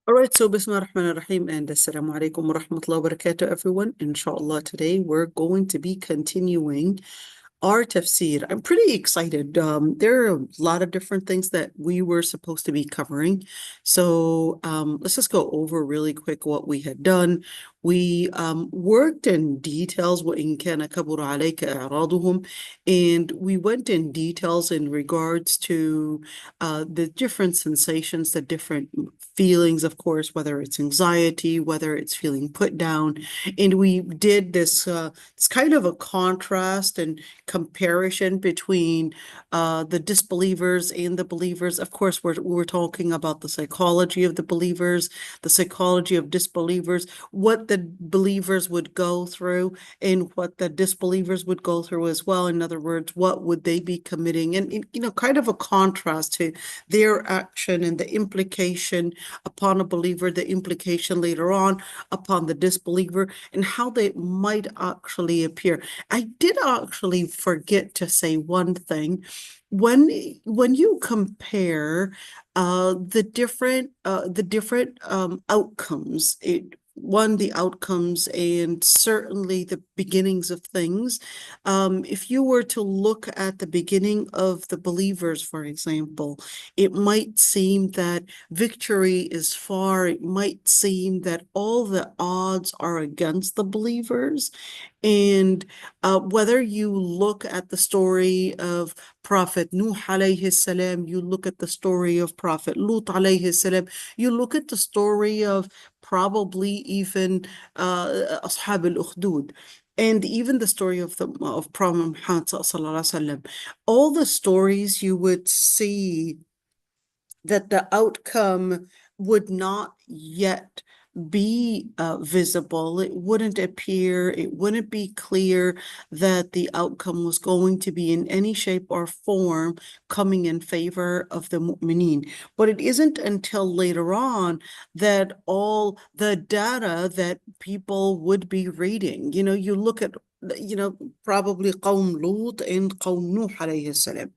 All right, so Bismillah ar-Rahman ar-Rahim and Assalamu alaikum wa rahmatullahi wa barakatuh, everyone. Inshallah, today we're going to be continuing our tafsir. I'm pretty excited. There are a lot of different things that we were supposed to be covering. So let's just go over really quick what we had done. We worked in details وإن كان كبر عليك إعراضهم, and we went in details in regards to the different sensations, the different feelings, of course, whether it's anxiety, whether it's feeling put down. And we did this kind of a contrast and comparison between the disbelievers and the believers. Of course, we're talking about the psychology of the believers, the psychology of disbelievers, what the believers would go through and what the disbelievers would go through as well. In other words, what would they be committing? And kind of a contrast to their action and the implication upon a believer, the implication later on upon the disbeliever, and how they might actually appear. I did actually forget to say one thing. When you compare the different outcomes, the outcomes and certainly the beginnings of things. If you were to look at the beginning of the believers, for example, it might seem that victory is far. It might seem that all the odds are against the believers. And whether you look at the story of Prophet Nuh alayhi salam, you look at the story of Prophet Lut alayhi salam, you look at the story of probably even Ashab al-Ukhdud, and even the story of Prophet Muhammad sallallahu alaihi wasallam. All the stories you would see that the outcome would not yet be visible. It wouldn't appear, it wouldn't be clear that the outcome was going to be in any shape or form coming in favor of the mu'mineen. But it isn't until later on that all the data that people would be reading, you look at, probably Qawm Lut and Qawm Nuh alayhi salam.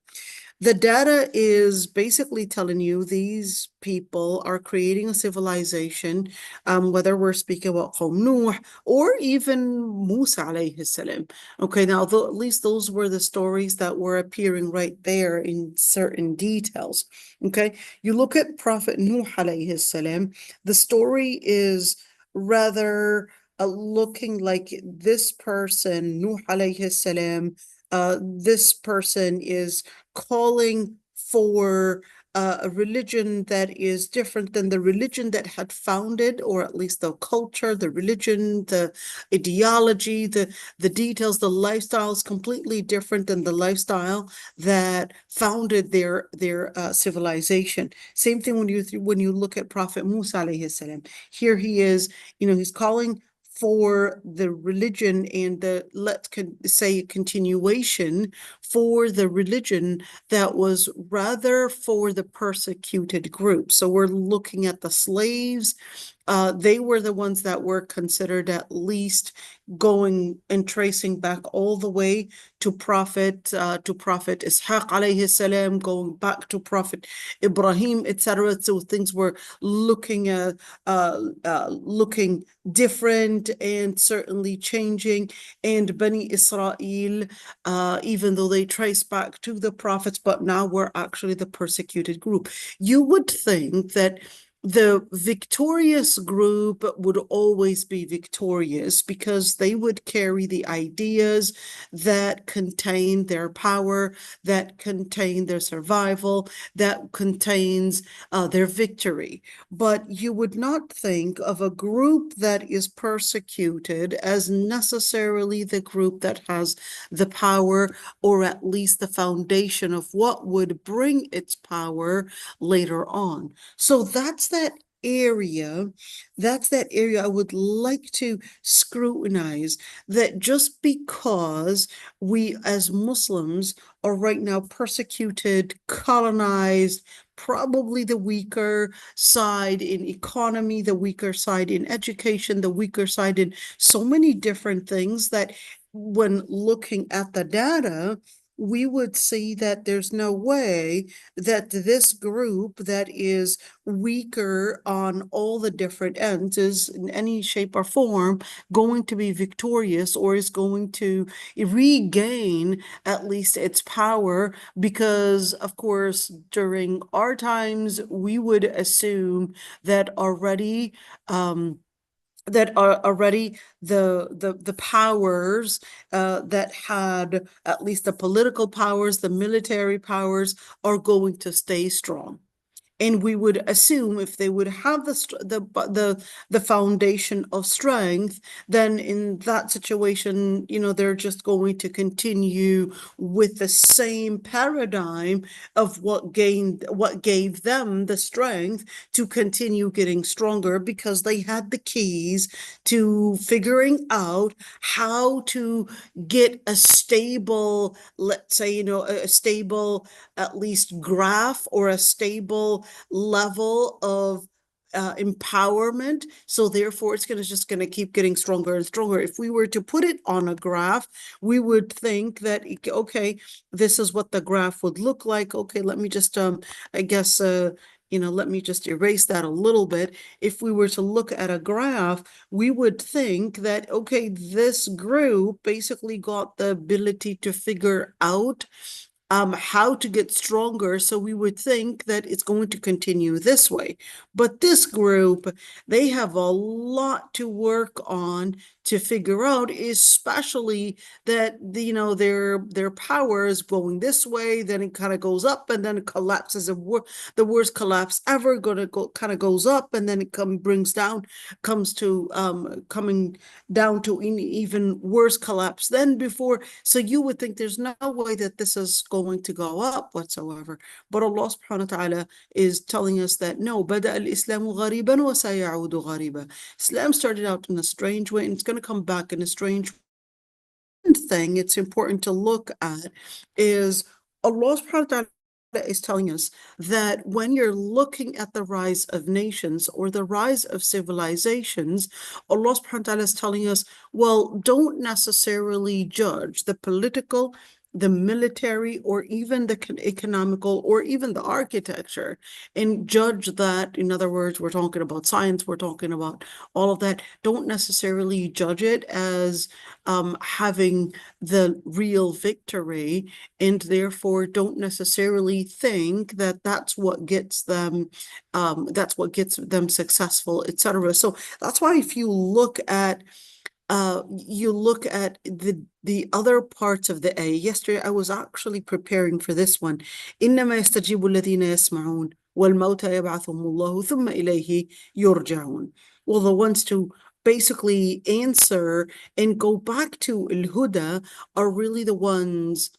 The data is basically telling you these people are creating a civilization, whether we're speaking about Qawm Nuh or even Musa alayhi salam. Okay, now at least those were the stories that were appearing right there in certain details. Okay, you look at Prophet Nuh alayhi salam, the story is rather looking like this person, Nuh alayhi salam, this person is calling for a religion that is different than the religion that had founded, or at least the culture, the religion, the ideology, the details, the lifestyle is completely different than the lifestyle that founded their civilization. Same thing when you look at Prophet Musa alayhi salam. Here he is, he's calling for the religion and let's say continuation for the religion that was rather for the persecuted group. So we're looking at the slaves. They were the ones that were considered at least going and tracing back all the way to Prophet Ishaq alayhi salam, going back to Prophet Ibrahim, etc. So things were looking different and certainly changing. And Bani Israel, even though they trace back to the prophets, but now we're actually the persecuted group. You would think that the victorious group would always be victorious because they would carry the ideas that contain their power, that contain their survival, that contains their victory. But you would not think of a group that is persecuted as necessarily the group that has the power, or at least the foundation of what would bring its power later on. So area, that's that area I would like to scrutinize, that just because we as Muslims are right now persecuted, colonized, probably the weaker side in economy, the weaker side in education, the weaker side in so many different things, that when looking at the data, we would see that there's no way that this group that is weaker on all the different ends is in any shape or form going to be victorious or is going to regain at least its power, because of course during our times we would assume that already the powers that had at least the political powers, the military powers, are going to stay strong. And we would assume if they would have the foundation of strength, then in that situation, they're just going to continue with the same paradigm of what gave them the strength to continue getting stronger, because they had the keys to figuring out how to get a stable, let's say, a stable at least graph or a stable level of empowerment. So therefore, it's just going to keep getting stronger and stronger. If we were to put it on a graph, we would think that, okay, this is what the graph would look like. Okay, let me just, I guess, let me just erase that a little bit. If we were to look at a graph, we would think that, okay, this group basically got the ability to figure out how to get stronger. So we would think that it's going to continue this way. But this group, they have a lot to work on to figure out, especially that their power is going this way, then it kind of goes up and then it collapses. The worst collapse ever, gonna go kind of goes up and then it comes to coming down to an even worse collapse than before. So you would think there's no way that this is going to go up whatsoever. But Allah subhanahu wa ta'ala is telling us that no, بدأ الإسلام غريبا وسيعود غريبا. Islam started out in a strange way and it's going to come back in a strange way. Thing it's important to look at is Allah subhanahu wa ta'ala is telling us that when you're looking at the rise of nations or the rise of civilizations, Allah subhanahu wa ta'ala is telling us, well, don't necessarily judge the political, the military, or even the economical, or even the architecture, and judge that. In other words, we're talking about science, we're talking about all of that. Don't necessarily judge it as having the real victory, and therefore don't necessarily think that that's what gets them successful, etc. So that's why if you look at the other parts of the ayah. Yesterday, I was actually preparing for this one. إنما يستجيب الذين يسمعون والموتى يبعثهم الله ثم إليه يرجعون. Well, the ones to basically answer and go back to al-Huda are really the ones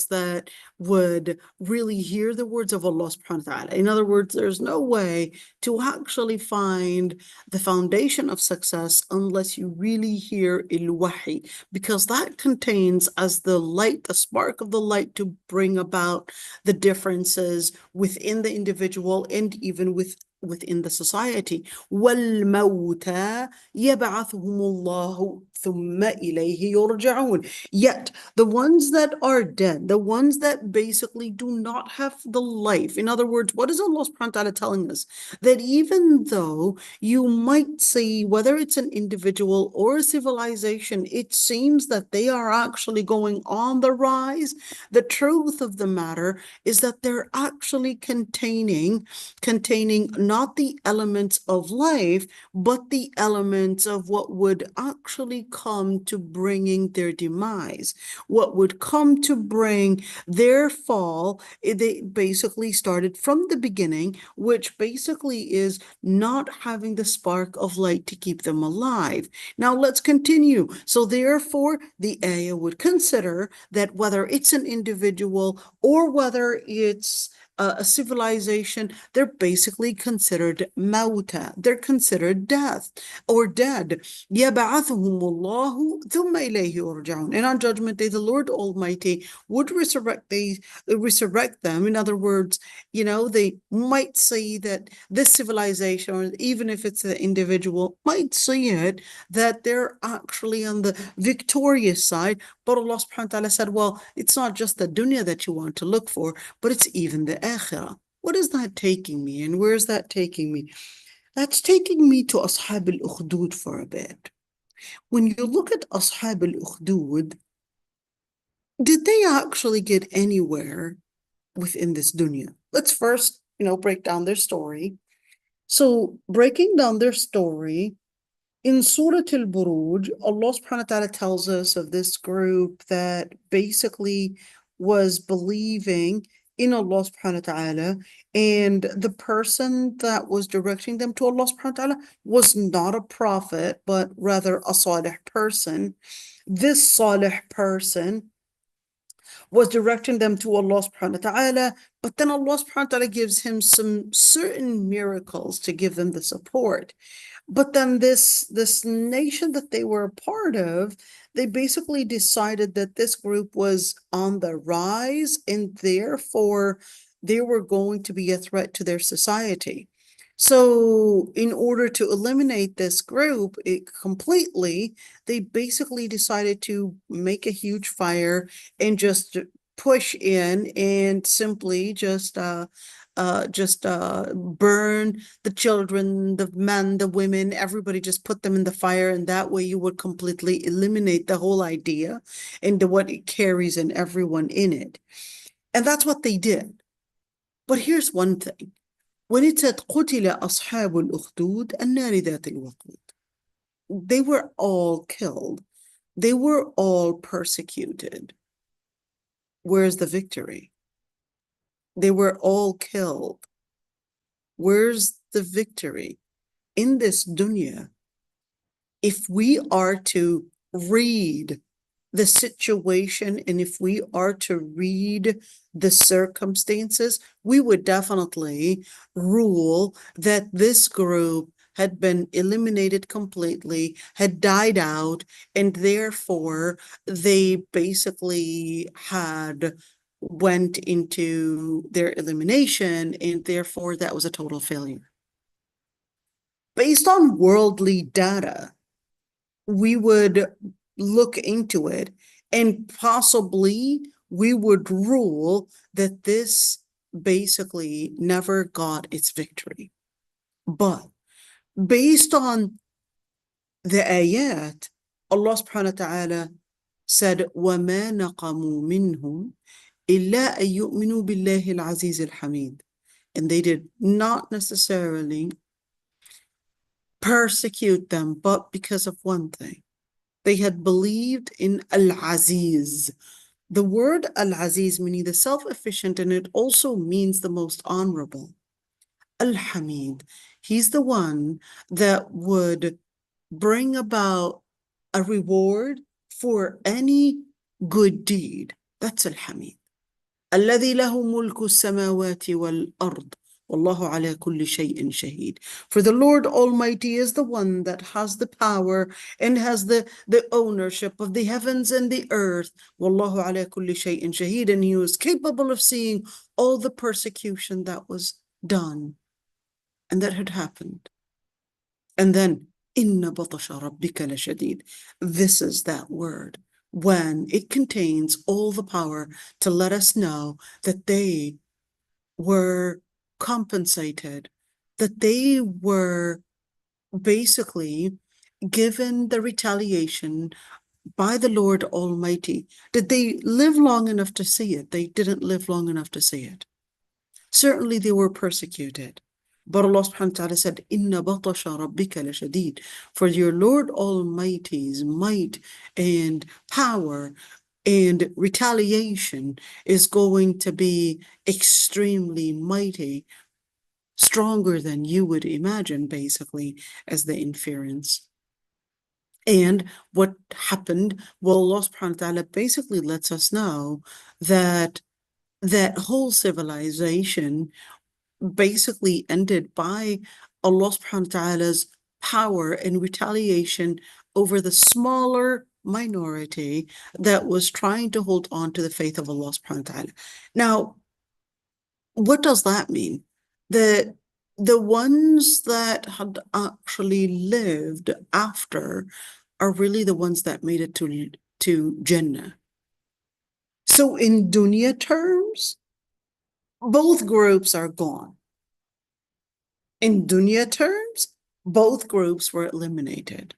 that would really hear the words of Allah subhanahu wa ta'ala. In other words, there's no way to actually find the foundation of success unless you really hear al-Wahi, because that contains as the light, the spark of the light to bring about the differences within the individual and even within the society. وَالْمَوْتَى يَبْعَثُهُمُ اللَّهُ ثُمَّ إِلَيْهِ يُرْجَعُونَ. Yet the ones that are dead, the ones that basically do not have the life, in other words, what is Allah subhanahu wa ta'ala telling us? That even though you might see whether it's an individual or a civilization, it seems that they are actually going on the rise. The truth of the matter is that they're actually containing not the elements of life, but the elements of what would actually come to bringing their demise, what would come to bring their fall. They basically started from the beginning, which basically is not having the spark of light to keep them alive. Now let's continue. So therefore, the ayah would consider that whether it's an individual or whether it's a civilization, they're basically considered mauta. They're considered death or dead. يَبْعَثُهُمُ اللَّهُ ثُمَّ إِلَيْهِ يُرْجَعُونَ. And on Judgment Day, the Lord Almighty would resurrect them. In other words, they might see that this civilization, or even if it's an individual, might see it that they're actually on the victorious side, But Allah subhanahu wa ta'ala said, well, it's not just the dunya that you want to look for, but it's even the akhirah. What is that taking me? And where is that taking me? That's taking me to Ashab al-Ukhdud for a bit. When you look at Ashab al-Ukhdud, did they actually get anywhere within this dunya? Let's first, break down their story. So breaking down their story, in Surah al-Buruj, Allah subhanahu wa ta'ala tells us of this group that basically was believing in Allah subhanahu wa ta'ala, and the person that was directing them to Allah subhanahu wa ta'ala was not a prophet, but rather a salih person. This salih person was directing them to Allah subhanahu wa ta'ala, but then Allah subhanahu wa ta'ala gives him some certain miracles to give them the support. But then this nation that they were a part of, they basically decided that this group was on the rise, and therefore they were going to be a threat to their society. So in order to eliminate this group completely, they basically decided to make a huge fire and just push in and simply just burn the children, the men, the women, everybody, just put them in the fire, and that way you would completely eliminate the whole idea and what it carries and everyone in it. And that's what they did. But here's one thing. When it said قُتِلَ أَصْحَابُ الْأُخْدُودِ النَّارِ ذَاتِ الْوَقُودِ, they were all killed. They were all persecuted. Where's the victory? They were all killed. Where's the victory? In this dunya, if we are to read the situation and if we are to read the circumstances, we would definitely rule that this group had been eliminated completely, had died out, and therefore they basically had went into their elimination, and therefore that was a total failure. Based on worldly data, we would look into it, and possibly we would rule that this basically never got its victory. But based on the ayat, Allah subhanahu wa ta'ala said, وَمَا نَقَمُوا مِنْهُمْ إِلَّا أَن يُؤْمِنُوا بِاللَّهِ الْعَزِيزِ الْحَمِيدِ. And they did not necessarily persecute them, but because of one thing. They had believed in Al-Aziz. The word Al-Aziz meaning the self-efficient, and it also means the most honorable. Al-Hamid. He's the one that would bring about a reward for any good deed. That's Al-Hamid. الذي له ملك السماوات والأرض والله على كل شيء شهيد. For the Lord Almighty is the one that has the power and has the ownership of the heavens and the earth. والله على كل شيء شهيد. And he was capable of seeing all the persecution that was done and that had happened. And then إن بطش ربك لشديد. This is that word when it contains all the power to let us know that they were compensated, that they were basically given the retaliation by the Lord Almighty. Did they live long enough to see it? They didn't live long enough to see it. Certainly they were persecuted. But Allah subhanahu wa ta'ala said, إِنَّ بَطَشَ رَبِّكَ لَشَدِيدٌ. For your Lord Almighty's might and power and retaliation is going to be extremely mighty, stronger than you would imagine, basically, as the inference. And what happened? Well, Allah subhanahu wa ta'ala basically lets us know that that whole civilization basically ended by Allah subhanahu wa ta'ala's power and retaliation over the smaller minority that was trying to hold on to the faith of Allah subhanahu wa ta'ala. Now, what does that mean? That the ones that had actually lived after are really the ones that made it to to Jannah. So in dunya terms, both groups are gone. In dunya terms, both groups were eliminated.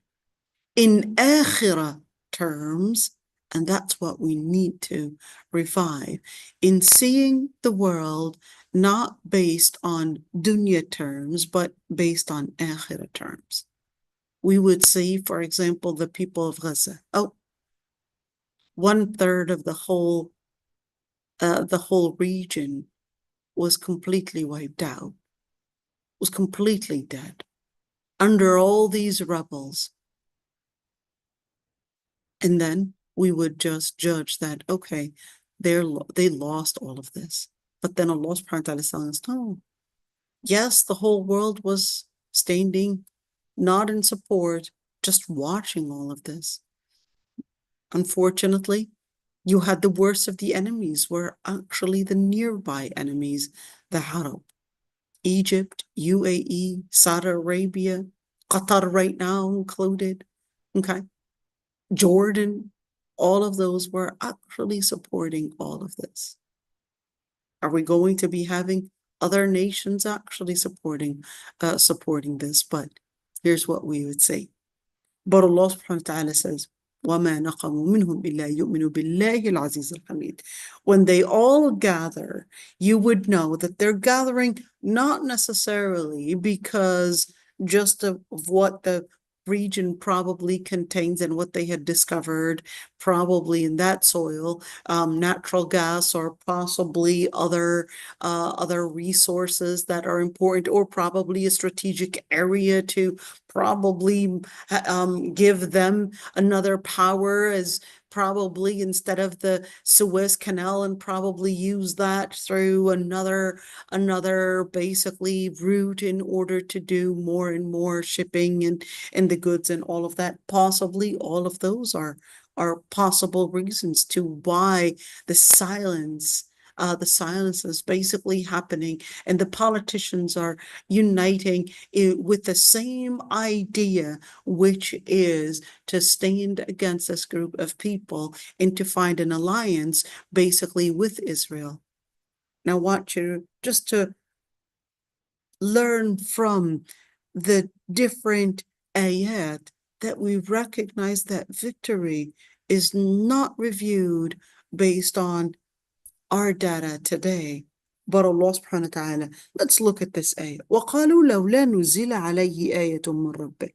In akhirah terms, and that's what we need to revive, in seeing the world not based on dunya terms, but based on akhirah terms. We would see, for example, the people of Gaza. Oh, 1/3 of the whole region was completely wiped out, was completely dead, under all these rebels. And then we would just judge that, okay, they lost all of this. But then Allah subhanahu wa ta'ala is telling us, no, yes, the whole world was standing, not in support, just watching all of this. Unfortunately, you had the worst of the enemies were actually the nearby enemies, the Arab. Egypt, UAE, Saudi Arabia, Qatar right now included, okay? Jordan, all of those were actually supporting all of this. Are we going to be having other nations actually supporting this? But here's what we would say. But Allah subhanahu wa ta'ala says, وَمَا نَقَمُوا مِنْهُمْ إِلَّا يُؤْمِنُوا بِاللَّهِ الْعَزِيزِ الْحَمِيدِ. When they all gather, you would know that they're gathering not necessarily because just of what the region probably contains and what they had discovered probably in that soil, natural gas or possibly other resources that are important, or probably a strategic area to probably give them another power, as probably instead of the Suez Canal, and probably use that through another basically route in order to do more and more shipping and the goods and all of that. Possibly all of those are possible reasons to why the silence is basically happening, and the politicians are uniting with the same idea, which is to stand against this group of people and to find an alliance basically with Israel. Now, I want you just to learn from the different ayat that we recognize that victory is not reviewed based on our data today, but Allah subhanahu wa ta'ala. Let's look at this ayah. وَقَالُوا لَوْلَا نُزِّلَ عَلَيْهِ آيَةٌ مِّن رَبِّهِ.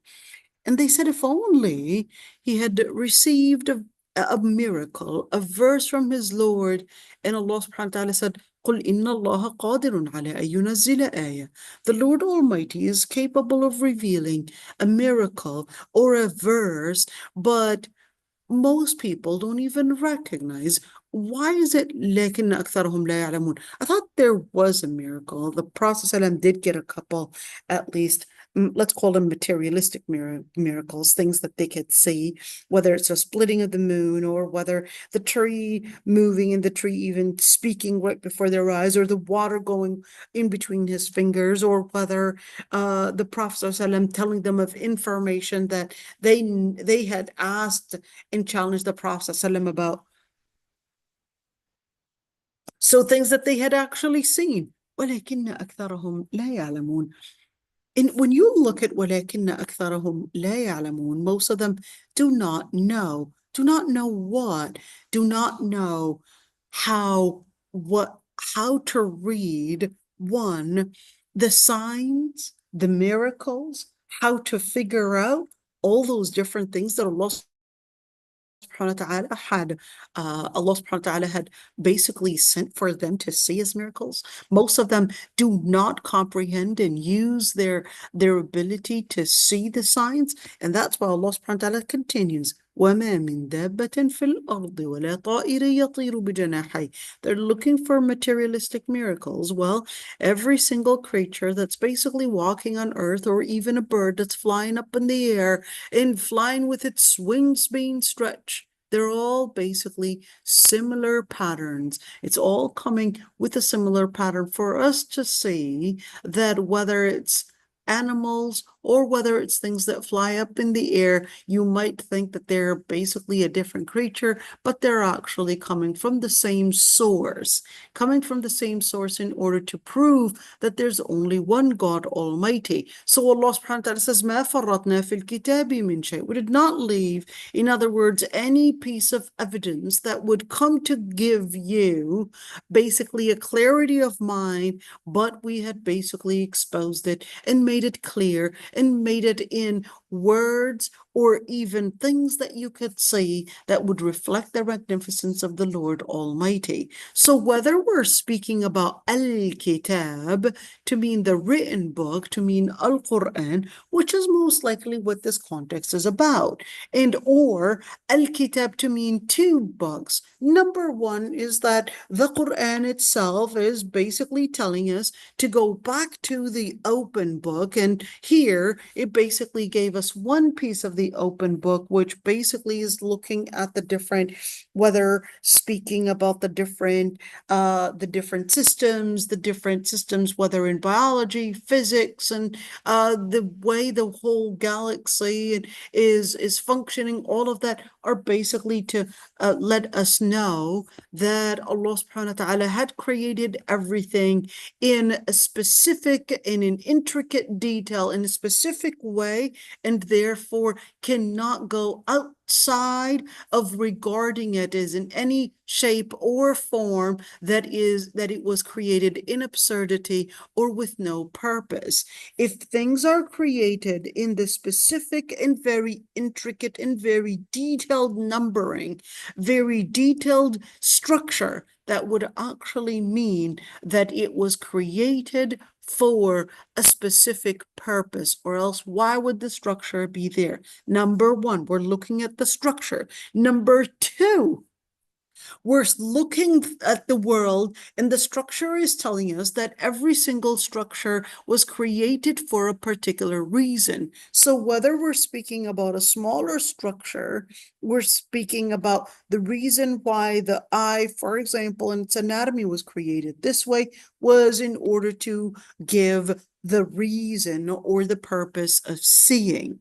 And they said, if only he had received a miracle, a verse from his Lord. And Allah subhanahu wa ta'ala said, قُلْ إِنَّ اللَّهَ قَادِرٌ عَلَىٰ أَن يُنَزِّلَ آيَةً. The Lord Almighty is capable of revealing a miracle or a verse, but most people don't even recognize. Why is it لكن أكثرهم لا يعلمون? I thought there was a miracle. The Prophet ﷺ did get a couple, at least, let's call them materialistic miracles, things that they could see, whether it's a splitting of the moon, or whether the tree moving and the tree even speaking right before their eyes, or the water going in between his fingers, or whether the Prophet ﷺ telling them of information that they had asked and challenged the Prophet ﷺ about. So things that they had actually seen. ولكن أكثرهم لا يعلمون. And when you look at ولكن أكثرهم لا يعلمون, most of them do not know. Do not know what? Do not know how to read, one, the signs, the miracles, how to figure out all those different things that Allah subhanahu wa ta'ala had basically sent for them to see as miracles. Most of them do not comprehend and use their ability to see the signs, and that's why Allah subhanahu wa ta'ala continues, وَمَا مِن دَابَّةٍ فِي الْأَرْضِ وَلَا طَائِرٍ يَطِيرُ بِجَنَاحَيْهِ. They're looking for materialistic miracles. Well, every single creature that's basically walking on earth, or even a bird that's flying up in the air and flying with its wings being stretched, they're all basically similar patterns. It's all coming with a similar pattern for us to see that whether it's animals, or whether it's things that fly up in the air, you might think that they're basically a different creature, but they're actually coming from the same source, in order to prove that there's only one God Almighty. So Allah subhanahu wa ta'ala says, مَا فَرَّطْنَا فِي الْكِتَابِ مِنْ شَيْءٍ. We did not leave, in other words, any piece of evidence that would come to give you basically a clarity of mind, but we had basically exposed it and made it clear and made it in words or even things that you could see that would reflect the magnificence of the Lord Almighty. So whether we're speaking about al-kitab to mean the written book, to mean al-Quran, which is most likely what this context is about, and or al-kitab to mean two books. Number one is that the Quran itself is basically telling us to go back to the open book, and here it basically gave us one piece of the open book, which basically is looking at the different, whether speaking about the different systems, whether in biology, physics, and the way the whole galaxy is functioning. All of that are basically to let us know that Allah subhanahu wa ta'ala had created everything in an intricate detail, in a specific way, and therefore cannot go outside of regarding it as in any shape or form that it was created in absurdity or with no purpose. If things are created in the specific and very intricate and very detailed numbering, very detailed structure, that would actually mean that it was created for a specific purpose, or else why would the structure be there? Number one, we're looking at the structure. Number two, we're looking at the world, and the structure is telling us that every single structure was created for a particular reason. So whether we're speaking about a smaller structure, we're speaking about the reason why the eye, for example, in its anatomy was created this way, was in order to give the reason or the purpose of seeing.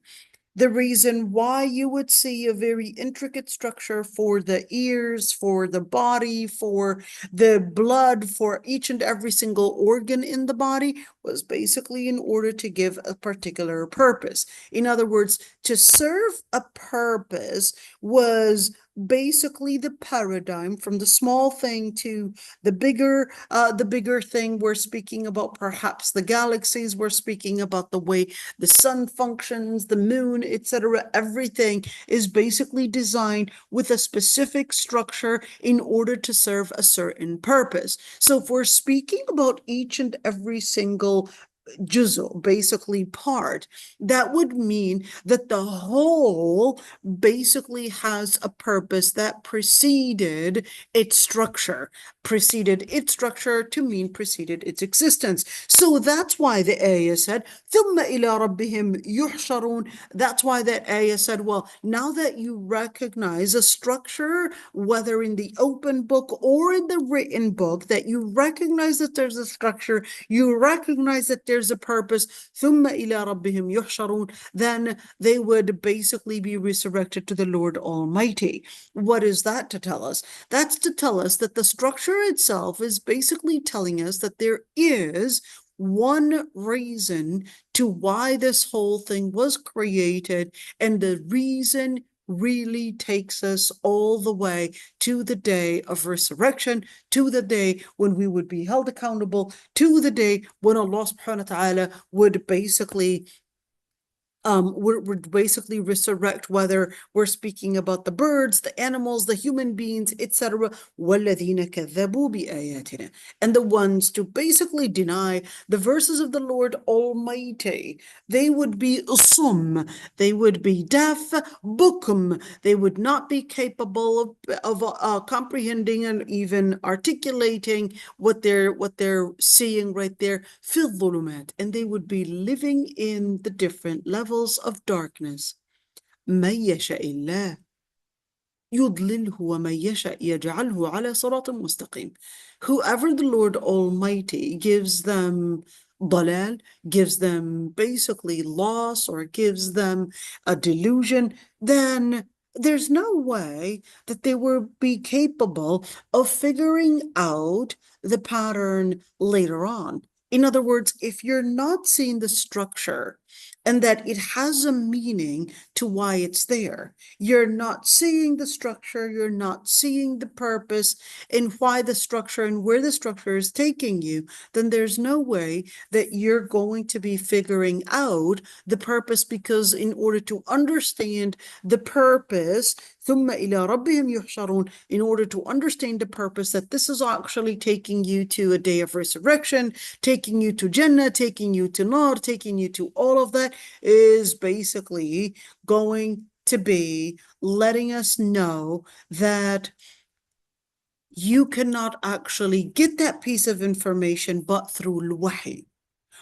The reason why you would see a very intricate structure for the ears, for the body, for the blood, for each and every single organ in the body was basically in order to give a particular purpose. In other words, to serve a purpose was basically the paradigm from the small thing to the bigger thing. We're speaking about perhaps the galaxies, we're speaking about the way the sun functions, the moon, etc. Everything is basically designed with a specific structure in order to serve a certain purpose. So if we're speaking about each and every single juz'u, basically part, that would mean that the whole basically has a purpose that preceded its structure to mean preceded its existence. So that's why the ayah said, ثُمَّ إِلَىٰ رَبِّهِمْ يُحْشَرُونَ. That's why that ayah said, well, now that you recognize a structure, whether in the open book or in the written book, that you recognize that there's a structure, you recognize that there's a purpose, ثُمَّ إِلَىٰ رَبِّهِمْ يُحْشَرُونَ, then they would basically be resurrected to the Lord Almighty. What is that to tell us? That's to tell us that the structure itself is basically telling us that there is one reason to why this whole thing was created, and the reason really takes us all the way to the day of resurrection, to the day when we would be held accountable, to the day when Allah subhanahu wa ta'ala would basically would basically resurrect, whether we're speaking about the birds, the animals, the human beings, etc. وَالَّذِينَ كَذَّبُوا بِآيَاتِنَا, and the ones to basically deny the verses of the Lord Almighty. They would be usum, they would be deaf, bukum, they would not be capable of comprehending and even articulating what they're seeing right there, fil dhulumat, and they would be living in the different levels of darkness. مَن يَشَاءِ اللَّهُ يُضْلِلْهُ وَمَن يَشَاء يَجْعَلْهُ عَلَى صِرَاطٍ مُسْتَقِيمٍ. Whoever the Lord Almighty gives them dalal, gives them basically loss or gives them a delusion, then there's no way that they will be capable of figuring out the pattern later on. In other words, if you're not seeing the structure and that it has a meaning to why it's there, you're not seeing the structure, you're not seeing the purpose and why the structure and where the structure is taking you, then there's no way that you're going to be figuring out the purpose, because in order to understand the purpose, ثم إلى ربهم يحشرون, in order to understand the purpose, that this is actually taking you to a day of resurrection, taking you to Jannah, taking you to Nar, taking you to all of that, is basically going to be letting us know that you cannot actually get that piece of information but through al-wahy.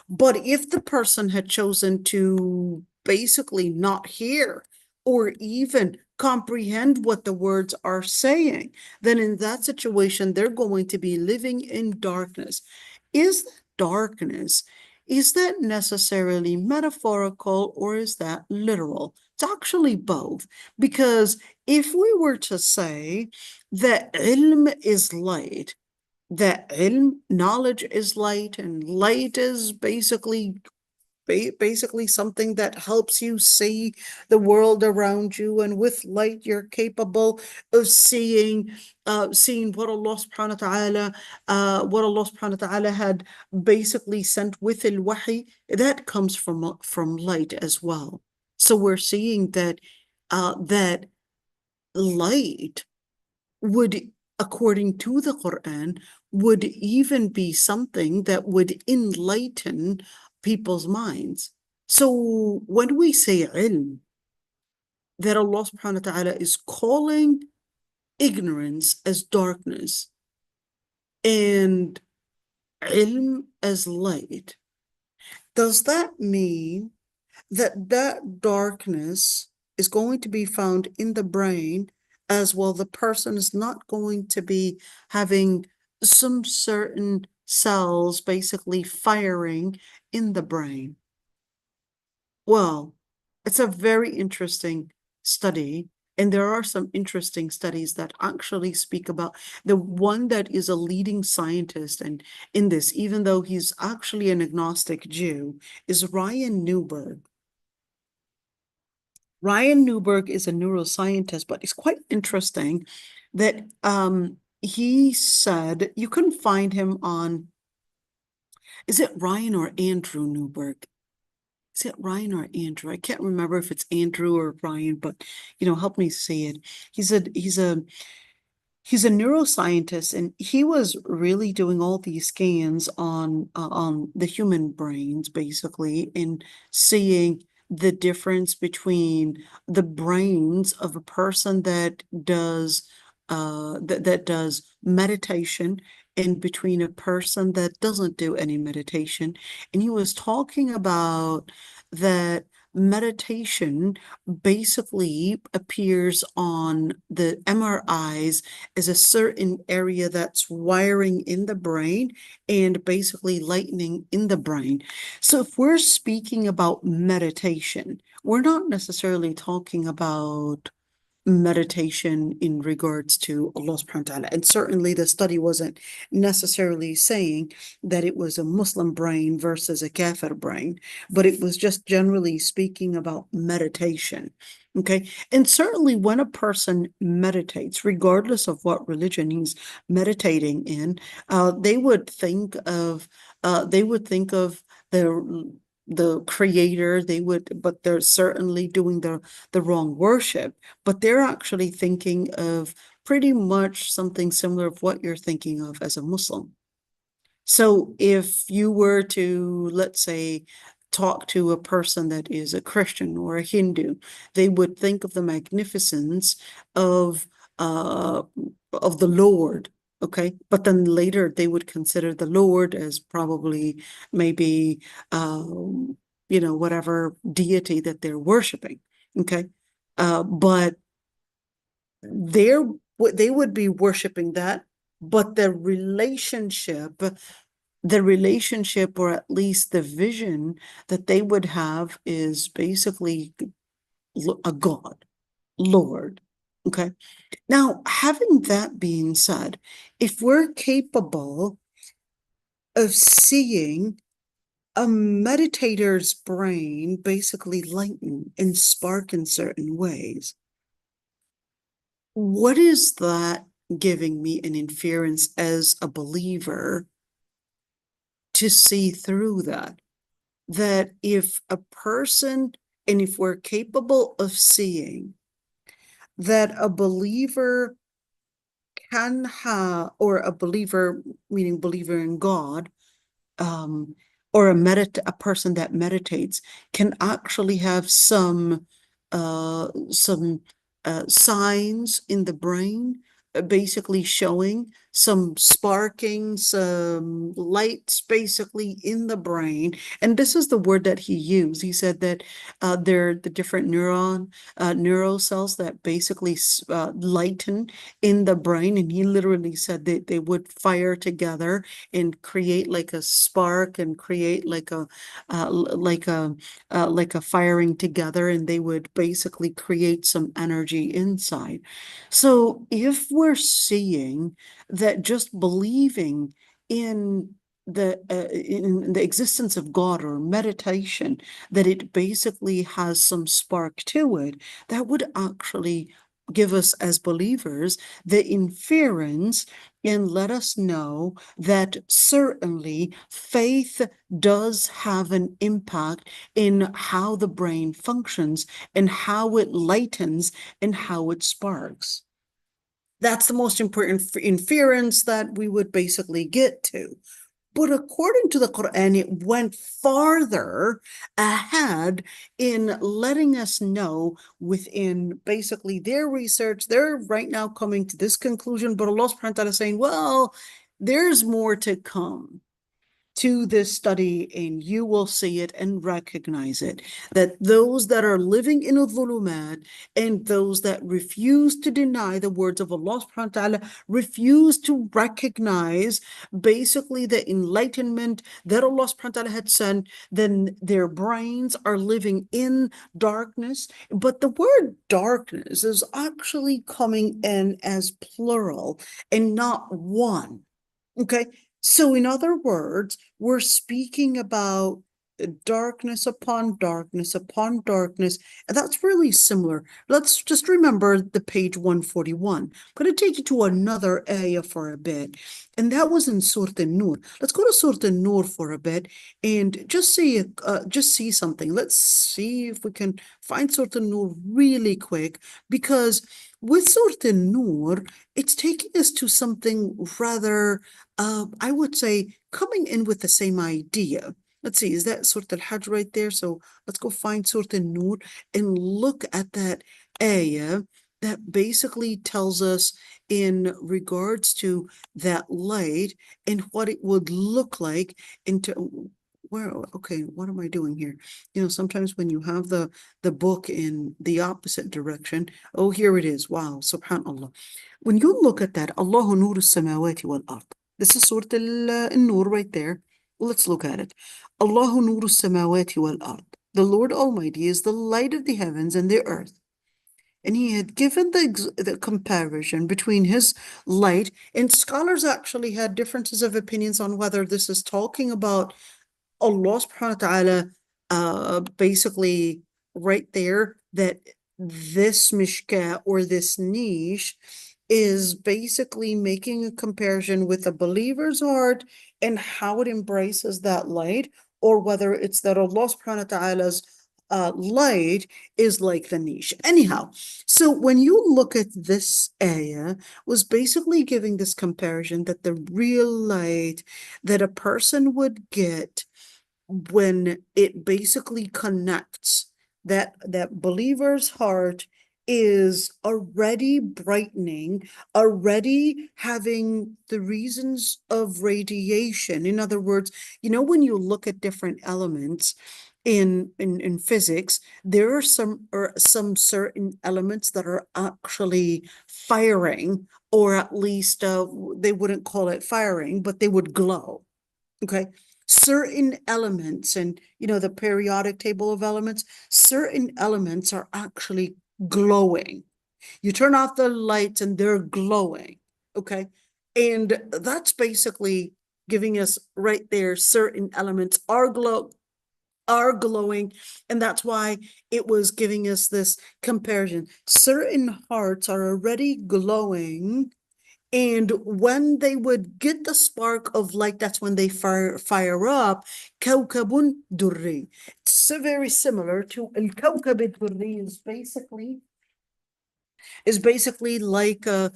But if the person had chosen to basically not hear or even comprehend what the words are saying, then in that situation, they're going to be living in darkness. Is that darkness, is that necessarily metaphorical or is that literal? It's actually both, because if we were to say that ilm is light, that ilm, knowledge is light, and light is basically something that helps you see the world around you, and with light you're capable of seeing what Allah subhanahu wa ta'ala had basically sent with al-wahy, that comes from light as well. So we're seeing that that light would, according to the Quran, would even be something that would enlighten people's minds. So when we say ilm, that Allah subhanahu wa ta'ala is calling ignorance as darkness and ilm as light, does that mean that that darkness is going to be found in the brain as well? The person is not going to be having some certain cells basically firing in the brain. Well, it's a very interesting study, and there are some interesting studies that actually speak about the one that is a leading scientist and in this, even though he's actually an agnostic Jew, is Ryan Newberg. Ryan Newberg is a neuroscientist, but it's quite interesting that he said you couldn't find him on, is it Ryan or Andrew Newberg? Is it Ryan or Andrew? I can't remember if it's Andrew or Ryan, but help me say it. He's a neuroscientist, and he was really doing all these scans on the human brains, basically, and seeing the difference between the brains of a person that does that does meditation and between a person that doesn't do any meditation. And he was talking about that meditation basically appears on the MRIs as a certain area that's wiring in the brain and basically lightening in the brain. So if we're speaking about meditation, we're not necessarily talking about meditation in regards to Allah subhanahu wa ta'ala. And certainly the study wasn't necessarily saying that it was a Muslim brain versus a Kafir brain, but it was just generally speaking about meditation. Okay. And certainly when a person meditates, regardless of what religion he's meditating in, they would think of the creator, but they're certainly doing the wrong worship, but they're actually thinking of pretty much something similar of what you're thinking of as a Muslim. So if you were to, let's say, talk to a person that is a Christian or a Hindu, they would think of the magnificence of the Lord. Okay, but then later they would consider the Lord as probably maybe whatever deity that they're worshiping. Okay, but they would be worshiping that, but the relationship the relationship, or at least the vision that they would have, is basically a God, Lord. Okay. Now, having that being said, if we're capable of seeing a meditator's brain basically lighten and spark in certain ways, what is that giving me an inference as a believer to see through that? That if a person, and if we're capable of seeing that a believer can have, or a believer, meaning believer in God, or a person that meditates, can actually have some signs in the brain, basically showing some sparking, some lights basically in the brain. And this is the word that he used. He said that they're the different neural cells that basically lighten in the brain. And he literally said that they would fire together and create like a spark, and create like a firing together, and they would basically create some energy inside. So if we're seeing that just believing in the existence of God, or meditation, that it basically has some spark to it, that would actually give us as believers the inference, and let us know that certainly faith does have an impact in how the brain functions, and how it lightens, and how it sparks. That's the most important inference that we would basically get to. But according to the Quran, it went farther ahead in letting us know, within basically their research, they're right now coming to this conclusion, but Allah subhanahu wa ta'ala is saying, well, there's more to come to this study, and you will see it and recognize it, that those that are living in dhulumat, and those that refuse to deny the words of Allah subhanahu wa ta'ala, refuse to recognize basically the enlightenment that Allah subhanahu wa ta'ala had sent, then their brains are living in darkness. But the word darkness is actually coming in as plural and not one. Okay, so in other words, we're speaking about darkness upon darkness upon darkness, and that's really similar. Let's just remember the page 141. I'm going to take you to another ayah for a bit, and that was in Surah An-Nur. Let's go to Surah An-Nur for a bit and just see something. Let's see if we can find Surah An-Nur really quick, because with Surah An-Nur, it's taking us to something rather, I would say, coming in with the same idea. Let's see, is that Surah Al-Hajj right there? So let's go find Surah An-Nur and look at that ayah that basically tells us in regards to that light and what it would look like into where, okay, what am I doing here? You know, sometimes when you have the book in the opposite direction, oh, here it is. Wow, subhanallah. When you look at that, Allahu nuru samawati wal ard. This is Surah An-Nur right there. Let's look at it. Allahu nuru samawati wal ard. The Lord Almighty is the light of the heavens and the earth. And he had given the comparison between his light, and scholars actually had differences of opinions on whether this is talking about Allah subhanahu wa ta'ala, basically right there, that this mishka, or this niche, is basically making a comparison with a believer's heart and how it embraces that light, or whether it's that Allah subhanahu wa ta'ala's light is like the niche. Anyhow, so when you look at this ayah, was basically giving this comparison, that the real light that a person would get when it basically connects, that believer's heart is already brightening, already having the reasons of radiation. In other words, you know, when you look at different elements in physics, there are some certain elements that are actually firing, or at least they wouldn't call it firing, but they would glow. Okay. Certain elements, and the periodic table of elements, certain elements are actually glowing. You turn off the lights and they're glowing. Okay. And that's basically giving us right there, certain elements are glowing, and that's why it was giving us this comparison. Certain hearts are already glowing, and when they would get the spark of light, that's when they fire up. كوكب دري. It's very similar to الكوكب الدري is basically like a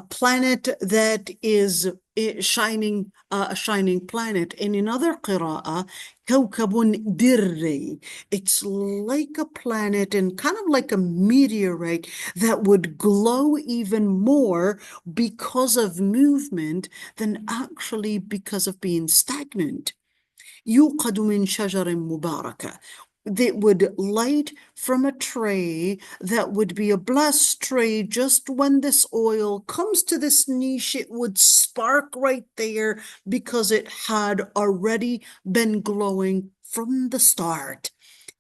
planet that is shining, a shining planet. In another qira'ah, كوكب دري. It's like a planet and kind of like a meteorite that would glow even more because of movement than actually because of being stagnant. يوقد من شجر مباركة. That would light from a tree that would be a blessed tree. Just when this oil comes to this niche, it would spark right there because it had already been glowing from the start.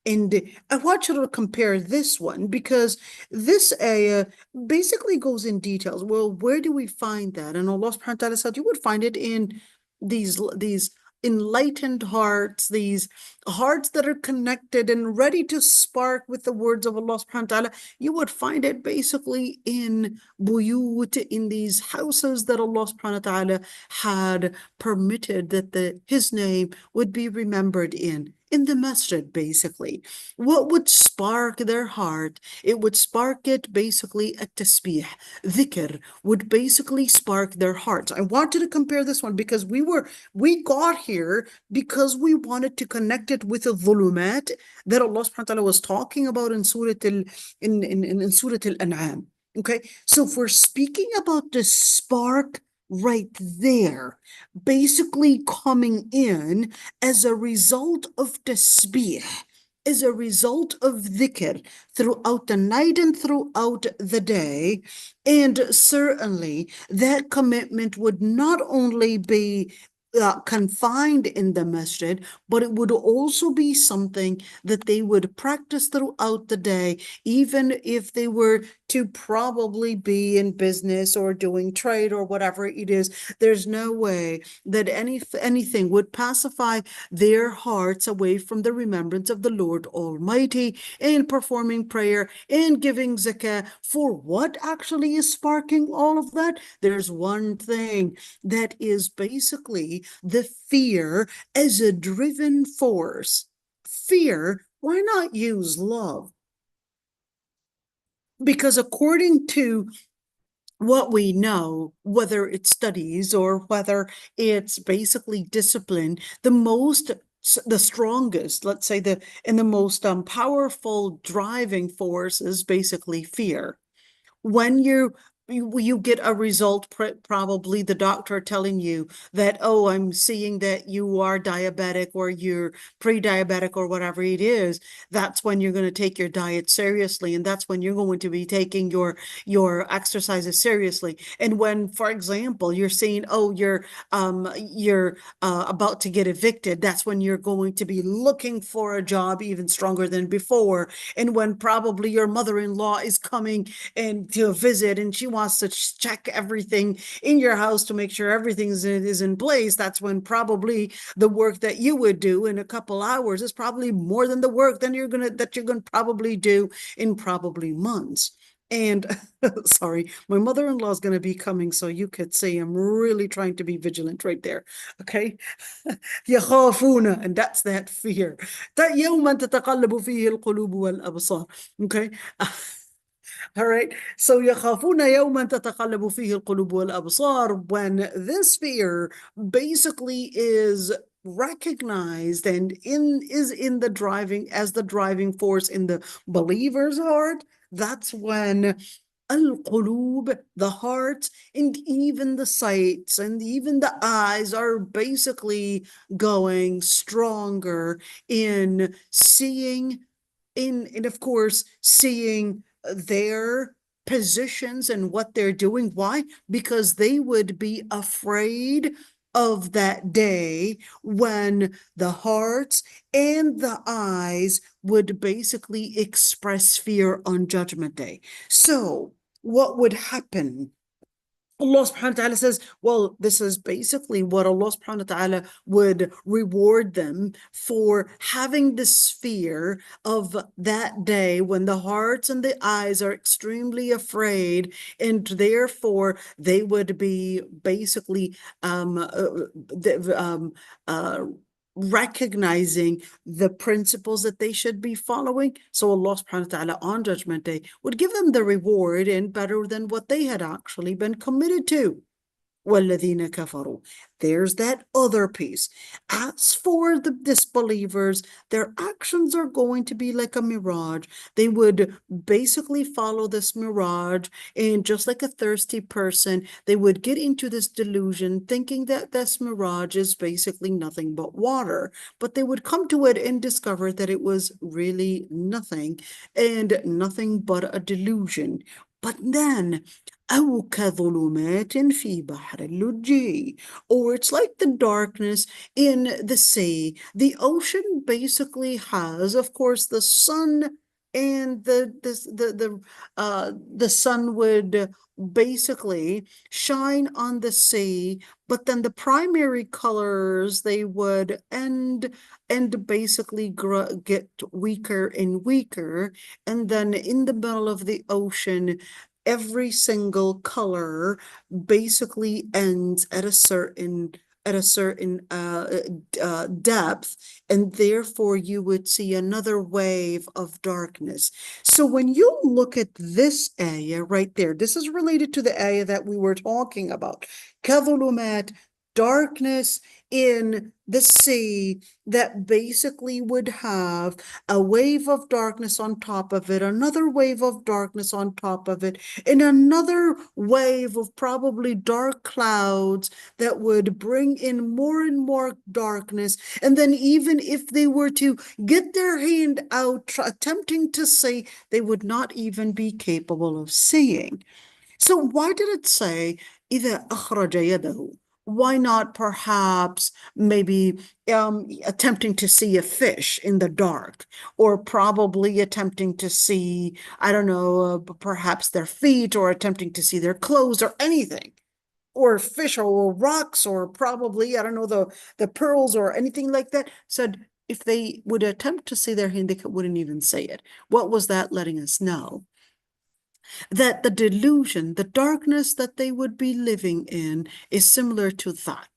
And I want you to compare this one because this ayah basically goes in details. Well, where do we find that? And Allah subhanahu wa ta'ala said you would find it in these enlightened hearts, these hearts that are connected and ready to spark with the words of Allah subhanahu wa ta'ala. You would find it basically in buyut, in these houses that Allah subhanahu wa ta'ala had permitted that His name would be remembered in the masjid, basically. What would spark their heart? It would spark it basically at tasbih. Dhikr would basically spark their hearts. I wanted to compare this one because we got here because we wanted to connect it with the dhulumat that Allah subhanahu wa ta'ala was talking about in Surah Al-An'am. Okay, so if we're speaking about the spark right there, basically coming in as a result of tasbih, as a result of dhikr throughout the night and throughout the day. And certainly that commitment would not only be confined in the masjid, but it would also be something that they would practice throughout the day, even if they were to probably be in business or doing trade or whatever it is. There's no way that anything would pacify their hearts away from the remembrance of the Lord Almighty and performing prayer and giving zakah. For what actually is sparking all of that? There's one thing that is basically the fear as a driven force. Fear, why not use love? Because according to what we know, whether it's studies or whether it's basically discipline, the strongest, let's say the most powerful driving force is basically fear. When you get a result, probably the doctor telling you that, oh, I'm seeing that you are diabetic or you're pre-diabetic or whatever it is, that's when you're going to take your diet seriously, and that's when you're going to be taking your exercises seriously. And when, for example, you're saying, oh, you're about to get evicted, that's when you're going to be looking for a job even stronger than before. And when probably your mother-in-law is coming and to visit and she wants to check everything in your house to make sure everything is in place, that's when probably the work that you would do in a couple hours is probably more than the work that you're gonna probably do in probably months. And sorry, my mother-in-law is going to be coming, so you could see I'm really trying to be vigilant right there. Okay. يخافون, and that's that fear. يوما تتقلب فيه القلوب والأبصار. Okay. All right. So يخافون يوما تتقلب فيه القلوب والأبصار, when this fear basically is recognized and is in the driving as the driving force in the believer's heart, that's when al-qulub, the heart, and even the sights and even the eyes are basically going stronger in seeing, in of course seeing their positions and what they're doing. Why? Because they would be afraid of that day when the hearts and the eyes would basically express fear on Judgment Day. So, what would happen? Allah subhanahu wa ta'ala says, well, this is basically what Allah subhanahu wa ta'ala would reward them for having this fear of that day when the hearts and the eyes are extremely afraid, and therefore they would be basically recognizing the principles that they should be following. So Allah subhanahu wa ta'ala on Judgment Day would give them the reward and better than what they had actually been committed to. وَالَّذِينَ كَفَرُوا. There's that other piece. As for the disbelievers, their actions are going to be like a mirage. They would basically follow this mirage, and just like a thirsty person, they would get into this delusion thinking that this mirage is basically nothing but water. But they would come to it and discover that it was really nothing and nothing but a delusion. But then, أو كظلمات في بحر اللجي, or it's like the darkness in the sea. The ocean basically has, of course, the sun, and the sun would basically shine on the sea, but then the primary colors, they would end and basically get weaker and weaker, and then in the middle of the ocean, every single color basically ends at a certain depth, and therefore you would see another wave of darkness. So when you look at this ayah right there, this is related to the ayah that we were talking about. كظلمات, darkness in the sea that basically would have a wave of darkness on top of it, another wave of darkness on top of it, and another wave of probably dark clouds that would bring in more and more darkness. And then even if they were to get their hand out attempting to see, they would not even be capable of seeing. So why did it say إِذَا أَخْرَجَ يَدَهُ? Why not perhaps maybe attempting to see a fish in the dark, or probably attempting to see, I don't know, perhaps their feet, or attempting to see their clothes or anything, or fish or rocks, or probably, I don't know, the pearls or anything like that. Said if they would attempt to see their hand, they wouldn't even say it. What was that letting us know? That the delusion, the darkness that they would be living in is similar to that.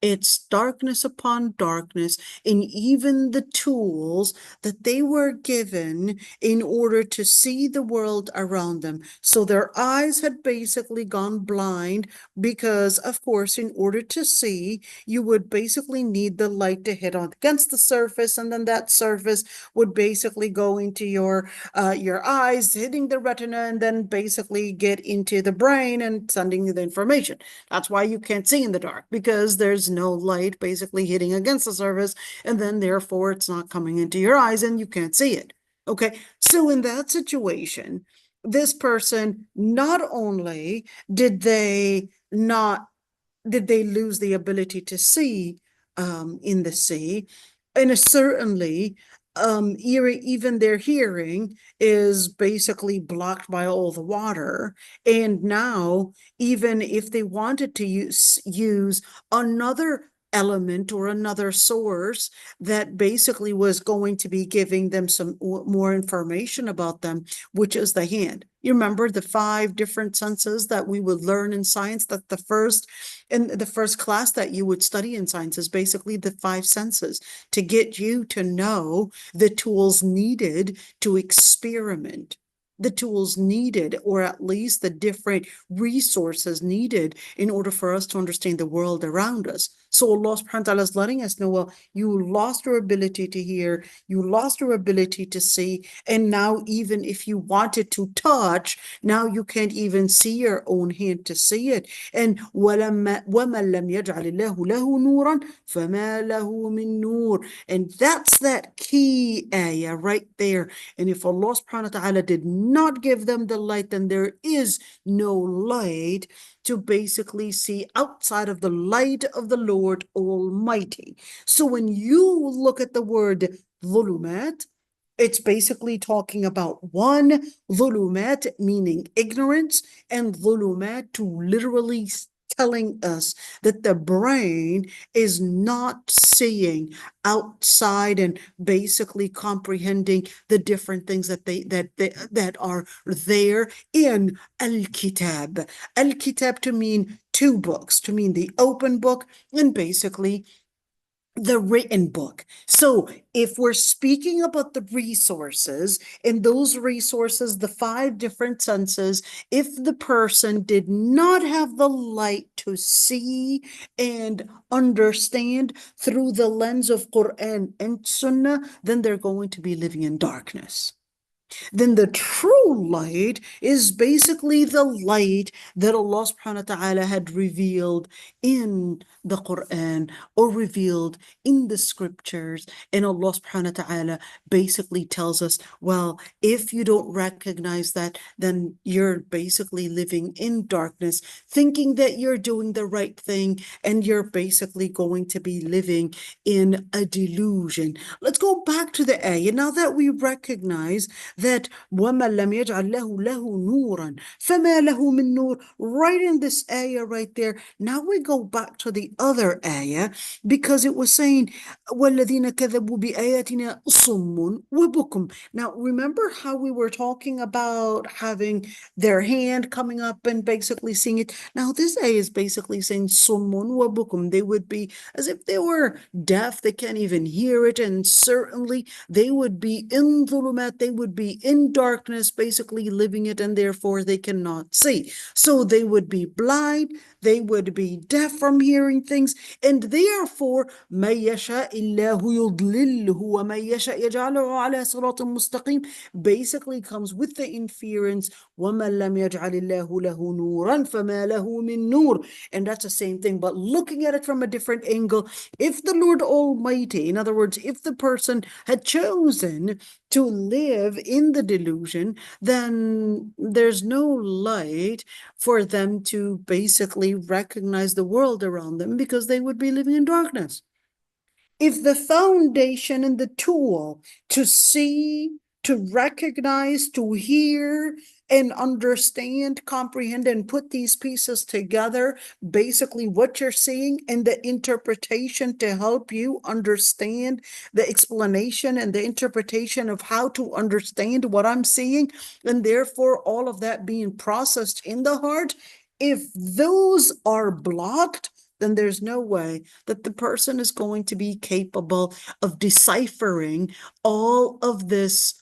It's darkness upon darkness, and even the tools that they were given in order to see the world around them. So their eyes had basically gone blind because, of course, in order to see, you would basically need the light to hit on against the surface, and then that surface would basically go into your eyes, hitting the retina, and then basically get into the brain and sending you the information. That's why you can't see in the dark, because there's no light basically hitting against the surface, and then therefore it's not coming into your eyes and you can't see it. Okay, so in that situation, this person, not only did they lose the ability to see in the sea, and certainly even their hearing is basically blocked by all the water. And now, even if they wanted to use another element or another source that basically was going to be giving them some more information about them, which is the hand. You remember the 5 different senses that we would learn in science, that in the first class that you would study in science is basically the 5 senses, to get you to know the tools needed to experiment, the tools needed, or at least the different resources needed in order for us to understand the world around us. So Allah subhanahu wa ta'ala is letting us know, well, you lost your ability to hear, you lost your ability to see, and now even if you wanted to touch, now you can't even see your own hand to see it. And وَمَن لَمْ يَجْعَلِ اللَّهُ لَهُ نُورًا فَمَا لَهُ مِن نُور. And that's that key ayah right there. And if Allah subhanahu wa ta'ala did not give them the light, then there is no light to basically see outside of the light of the Lord Almighty. So when you look at the word ظلمات, it's basically talking about one, ظلمات meaning ignorance, and ظلمات to literally telling us that the brain is not seeing outside and basically comprehending the different things that are there in al-kitab. Al-kitab to mean two books, to mean the open book, and basically the written book. So if we're speaking about the resources, in those resources, the 5 different senses, if the person did not have the light to see and understand through the lens of Quran and Sunnah, then they're going to be living in darkness. Then the true light is basically the light that Allah subhanahu wa ta'ala had revealed in the Quran or revealed in the scriptures. And Allah subhanahu wa ta'ala basically tells us, well, if you don't recognize that, then you're basically living in darkness, thinking that you're doing the right thing, and you're basically going to be living in a delusion. Let's go back to the ayah. Now that we recognize that وَمَنْ لَمْ يَجْعَلْ لَهُ نُورًا فَمَا لَهُ مِنْ نُورٍ, right in this ayah right there. Now we go back to the other ayah, because it was saying وَالَّذِينَ كَذَبُوا بِآيَاتِنَا صُمٌّ وَبُكْمٌ. Now remember how we were talking about having their hand coming up and basically seeing it. Now this ayah is basically saying summun wa bukum. They would be as if they were deaf, they can't even hear it, and certainly they would be in dhulumat, they would be in darkness, basically living it, and therefore they cannot see. So they would be blind, they would be deaf from hearing things, and therefore مَن يَشَاءِ اللَّهُ يُضْلِلْهُ وَمَن يَشَاء يَجْعَلْهُ عَلَى صِرَاطٍ مُسْتَقِيمٍ basically comes with the inference وَمَن لَمْ يَجْعَلِ اللَّهُ لَهُ نُورًا فَمَا لَهُ مِن نُور. And that's the same thing, but looking at it from a different angle. If the Lord Almighty, in other words, if the person had chosen to live in the delusion, then there's no light for them to basically recognize the world around them, because they would be living in darkness. If the foundation and the tool to see, to recognize, to hear, and understand, comprehend, and put these pieces together, basically what you're seeing, and the interpretation to help you understand the explanation and the interpretation of how to understand what I'm seeing, and therefore all of that being processed in the heart, if those are blocked, then there's no way that the person is going to be capable of deciphering all of this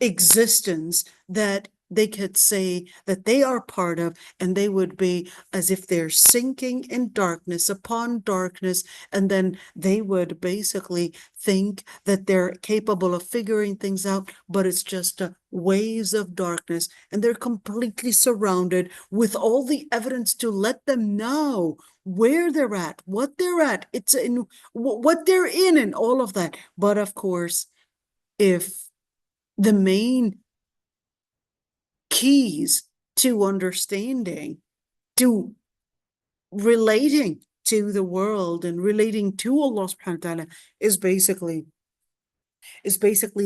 existence that they could say that they are part of, and they would be as if they're sinking in darkness upon darkness, and then they would basically think that they're capable of figuring things out, but it's just waves of darkness, and they're completely surrounded with all the evidence to let them know where they're at, what they're at, it's in what they're in, and all of that. But of course, if the main keys to understanding, to relating to the world and relating to Allah subhanahu wa ta'ala is basically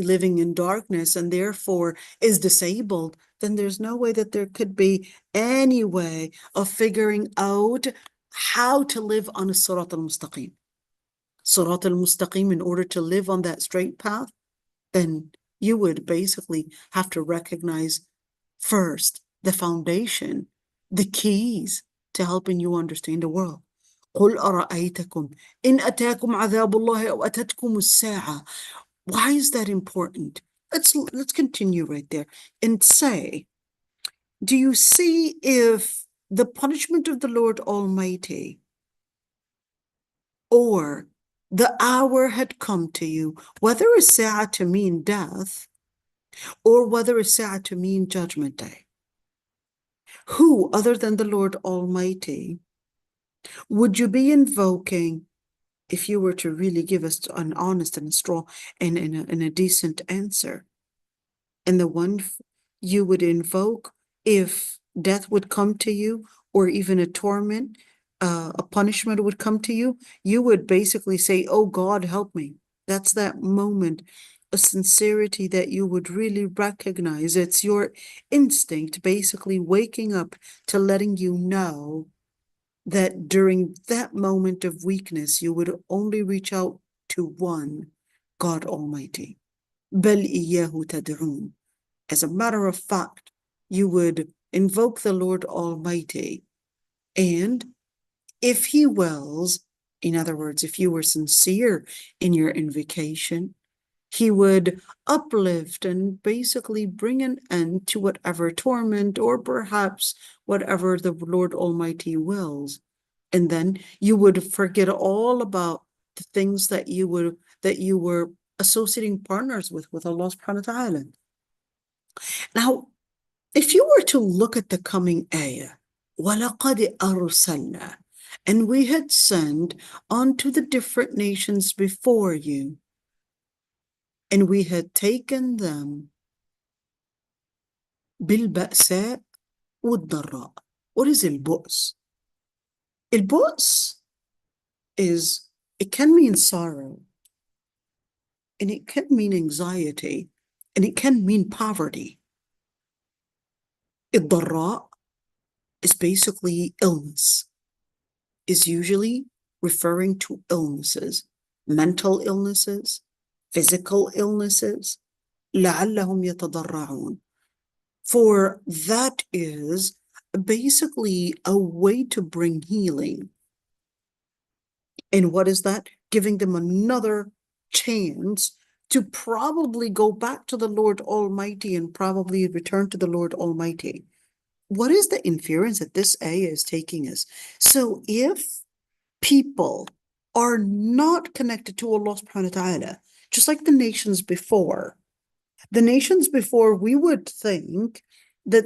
living in darkness, and therefore is disabled, then there's no way that there could be any way of figuring out how to live on a Surat al-Mustaqim. Surat al-Mustaqim, in order to live on that straight path, then you would basically have to recognize first the foundation, the keys to helping you understand the world. قُلْ أَرَأَيْتَكُمْ إِنْ أَتَاكُمْ عَذَابُ اللَّهِ أَوْ أَتَتْكُمُ السَّاعَةُ. Why is that important? Let's continue right there and say, do you see if the punishment of the Lord Almighty or the hour had come to you, whether a sa'a to mean death or whether a sa'a to mean judgment day? Who other than the Lord Almighty would you be invoking if you were to really give us an honest and strong and a decent answer? And the one you would invoke if death would come to you, or even a torment, a punishment would come to you, you would basically say, "Oh God, help me." That's that moment, a sincerity that you would really recognize. It's your instinct basically waking up to letting you know that during that moment of weakness, you would only reach out to one, God Almighty. بل إياه تدعون. As a matter of fact, you would invoke the Lord Almighty, and if He wills, in other words, if you were sincere in your invocation, He would uplift and basically bring an end to whatever torment or perhaps whatever the Lord Almighty wills. And then you would forget all about the things that you were associating partners with Allah subhanahu wa ta'ala. Now, if you were to look at the coming ayah, وَلَقَدْ أَرْسَلْنَا, and we had sent unto the different nations before you, and we had taken them بالبأساء والضراء. What is البؤس? البؤس is, it can mean sorrow, and it can mean anxiety, and it can mean poverty. الضراء is basically illness, is usually referring to illnesses, mental illnesses, physical illnesses. لعلهم يتضرعون. For that is basically a way to bring healing. And what is that? Giving them another chance to probably go back to the Lord Almighty and probably return to the Lord Almighty. What is the inference that this ayah is taking us? So if people are not connected to Allah subhanahu wa ta'ala, just like the nations before, we would think that,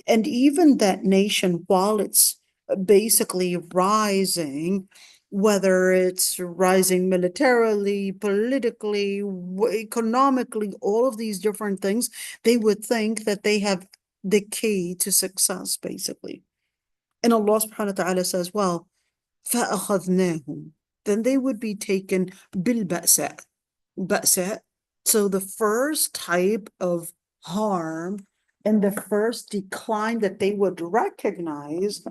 and even that nation, while it's basically rising, whether it's rising militarily, politically, economically, all of these different things, they would think that they have the key to success, basically. And Allah subhanahu wa ta'ala says, well, فَأَخَذْنَاهُمْ, then they would be taken بِالْبَأْسَاء. بأساء. So the first type of harm and the first decline that they would recognize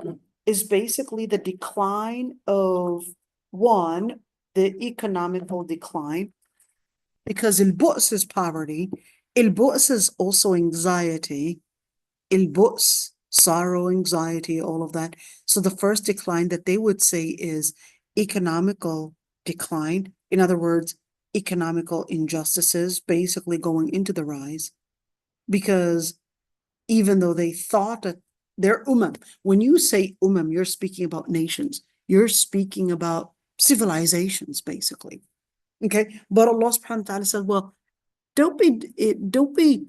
is basically the decline of, one, the economical decline, because al-bu's is poverty, al-bu's is also anxiety, al-bu's, sorrow, anxiety, all of that. So the first decline that they would say is economical decline. In other words, economical injustices basically going into the rise, because even though they thought that they're when you say you're speaking about nations, you're speaking about civilizations, basically. Okay, but Allah subhanahu wa ta'ala said, well, don't be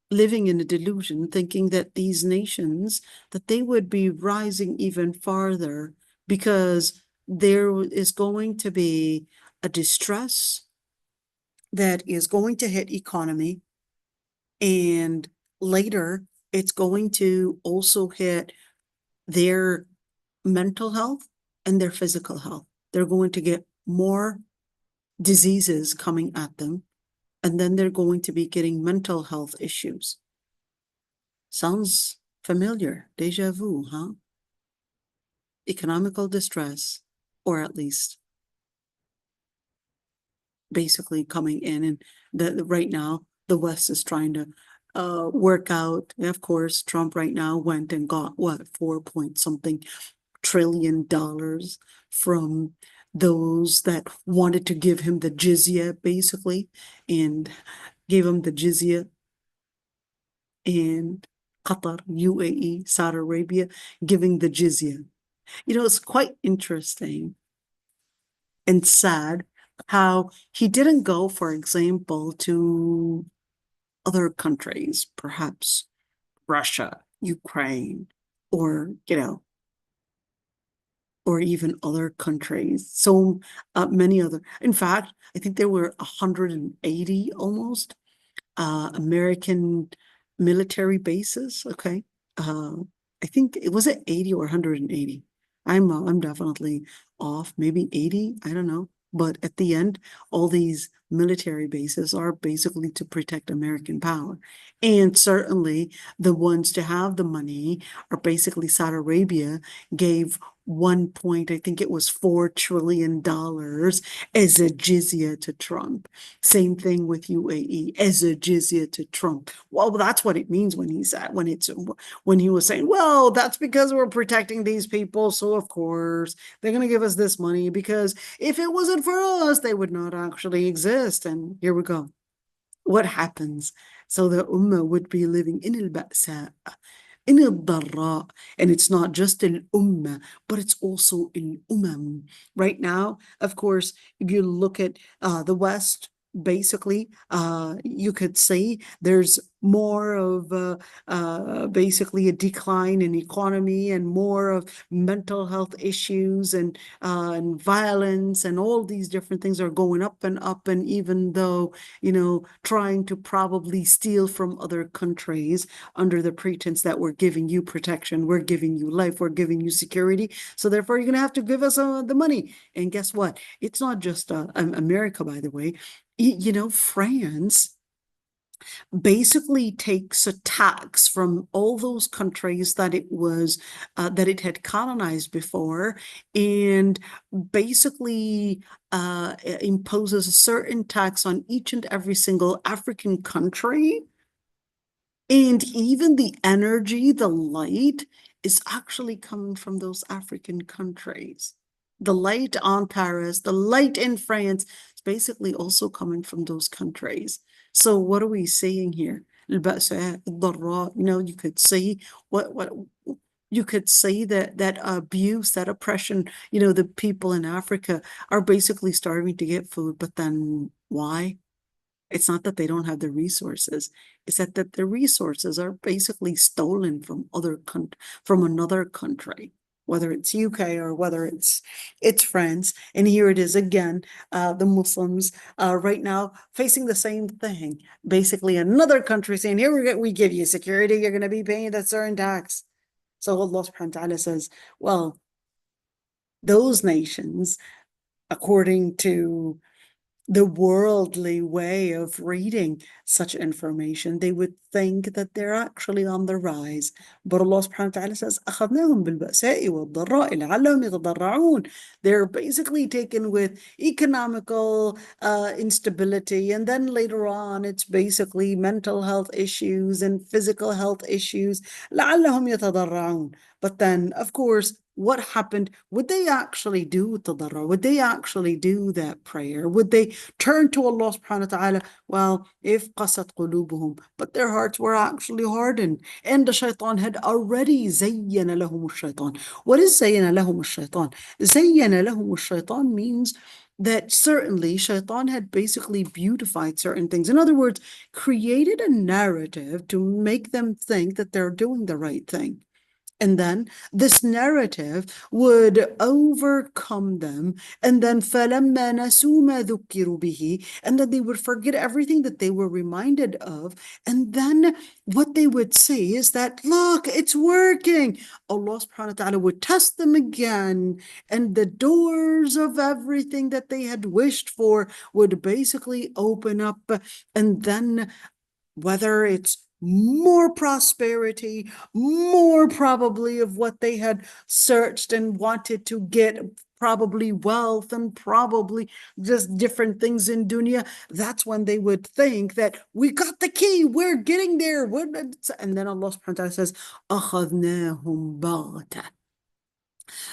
living in a delusion thinking that these nations, that they would be rising even farther, because there is going to be a distress that is going to hit economy, and later it's going to also hit their mental health and their physical health. They're going to get more diseases coming at them, and then they're going to be getting mental health issues. Sounds familiar? Deja vu, huh? Economical distress, or at least basically coming in, and right now the West is trying to work out. And of course, Trump right now went and got what, 4 point something trillion from those that wanted to give him the jizya, basically, and gave him the jizya. And Qatar, UAE, Saudi Arabia, giving the jizya. You know, it's quite interesting and sad how he didn't go, for example, to other countries, perhaps Russia, Ukraine, or, or even other countries. So many other, in fact, I think there were 180 almost American military bases, okay, I think it was 80 or 180. I'm definitely off, maybe 80, I don't know. But at the end, all these military bases are basically to protect American power. And certainly the ones to have the money are basically Saudi Arabia gave 1 point, I think it was $4 trillion as a jizya to Trump. Same thing with UAE as a jizya to Trump. Well, that's what it means when when he was saying, well, that's because we're protecting these people. So of course they're going to give us this money because if it wasn't for us, they would not actually exist. And here we go. What happens? So the Ummah would be living in al-Ba'sa, in al-Darra, and it's not just al-Ummah, but it's also al-Umam. Right now, of course, if you look at the West, basically, you could say there's more of basically a decline in economy and more of mental health issues and violence and all these different things are going up and up. And even though, trying to probably steal from other countries under the pretense that we're giving you protection, we're giving you life, we're giving you security. So therefore, you're going to have to give us the money. And guess what? It's not just America, by the way. France basically takes a tax from all those countries that it had colonized before, and basically imposes a certain tax on each and every single African country. And even the energy, the light, is actually coming from those African countries. The light on Paris, the light in France, is basically also coming from those countries. So what are we saying here? You could say what you could say that abuse, that oppression, the people in Africa are basically starving to get food, but then why? It's not that they don't have the resources. It's that the resources are basically stolen from another country, whether it's UK or whether it's France. And here it is again, the Muslims right now facing the same thing. Basically, another country saying, "Here we give you security. You're going to be paying that certain tax." So Allah subhanahu wa ta'ala says, well, those nations, according to the worldly way of reading such information, they would think that they're actually on the rise. But Allah subhanahu wa ta'ala says, أَخَذْنَاهُمْ بِالْبَأْسَاءِ وَالضَّرَّاءِ لَعَلَّهُمْ يَتَضَرَّعُونَ. They're basically taken with economical instability, and then later on it's basically mental health issues and physical health issues. لَعَلَّهُمْ يَتَضَرَّعُونَ. But then, of course, what happened? Would they actually do tadarra? Would they actually do that prayer? Would they turn to Allah subhanahu wa ta'ala? Well, if qasat qulubuhum, but their hearts were actually hardened, and the shaitan had already zayyana lahum shaitan. What is zayyana lahum shaitan? Zayyana lahum shaitan means that certainly shaitan had basically beautified certain things. In other words, created a narrative to make them think that they're doing the right thing. And then this narrative would overcome them. And then فَلَمَّا نَسُوا مَا ذُكِّرُوا بِهِ, and then they would forget everything that they were reminded of. And then what they would say is that, look, it's working. Allah subhanahu wa ta'ala would test them again. And the doors of everything that they had wished for would basically open up. And then whether it's more prosperity, more probably of what they had searched and wanted to get, probably wealth and probably just different things in dunya, that's when they would think that we got the key, we're getting there. And then Allah subhanahu wa ta'ala says, أَخَذْنَاهُمْ بَغْتَةً.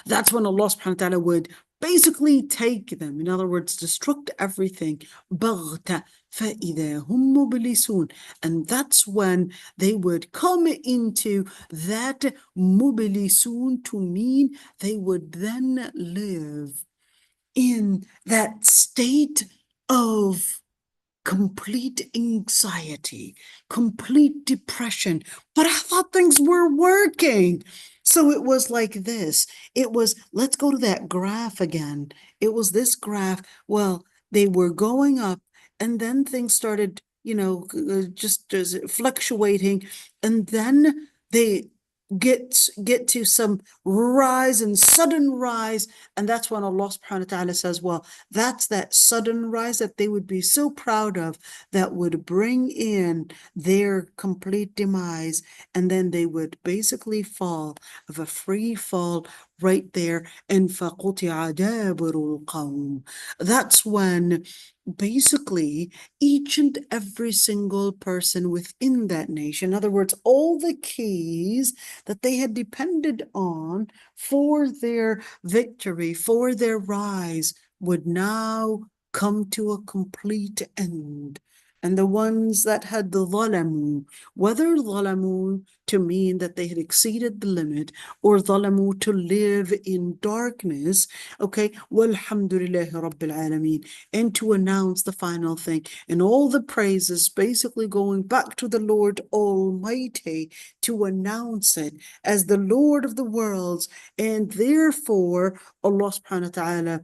That's when Allah subhanahu wa ta'ala would basically take them, in other words, destruct everything. بَغْتَةً فَإِذَا هُمْ مُبْلِسُونَ. And that's when they would come into that مُبْلِسُون, to mean they would then live in that state of complete anxiety, complete depression. But I thought things were working. So it was like this. It was, let's go to that graph again. It was this graph. Well, they were going up, and then things started, just fluctuating. And then get to some rise and sudden rise, and that's when Allah subhanahu wa ta'ala says, well, that's that sudden rise that they would be so proud of, that would bring in their complete demise, and then they would basically fall of a free fall right there. And فَقُطِعَ دَابِرُ الْقَوْمِ, that's when basically each and every single person within that nation, in other words, all the keys that they had depended on for their victory, for their rise, would now come to a complete end. And the ones that had the ظلموا, whether ظلموا to mean that they had exceeded the limit, or ظلموا to live in darkness, okay, walhamdulillahi rabbil alameen, and to announce the final thing, and all the praises basically going back to the Lord Almighty to announce it as the Lord of the worlds. And therefore Allah subhanahu wa ta'ala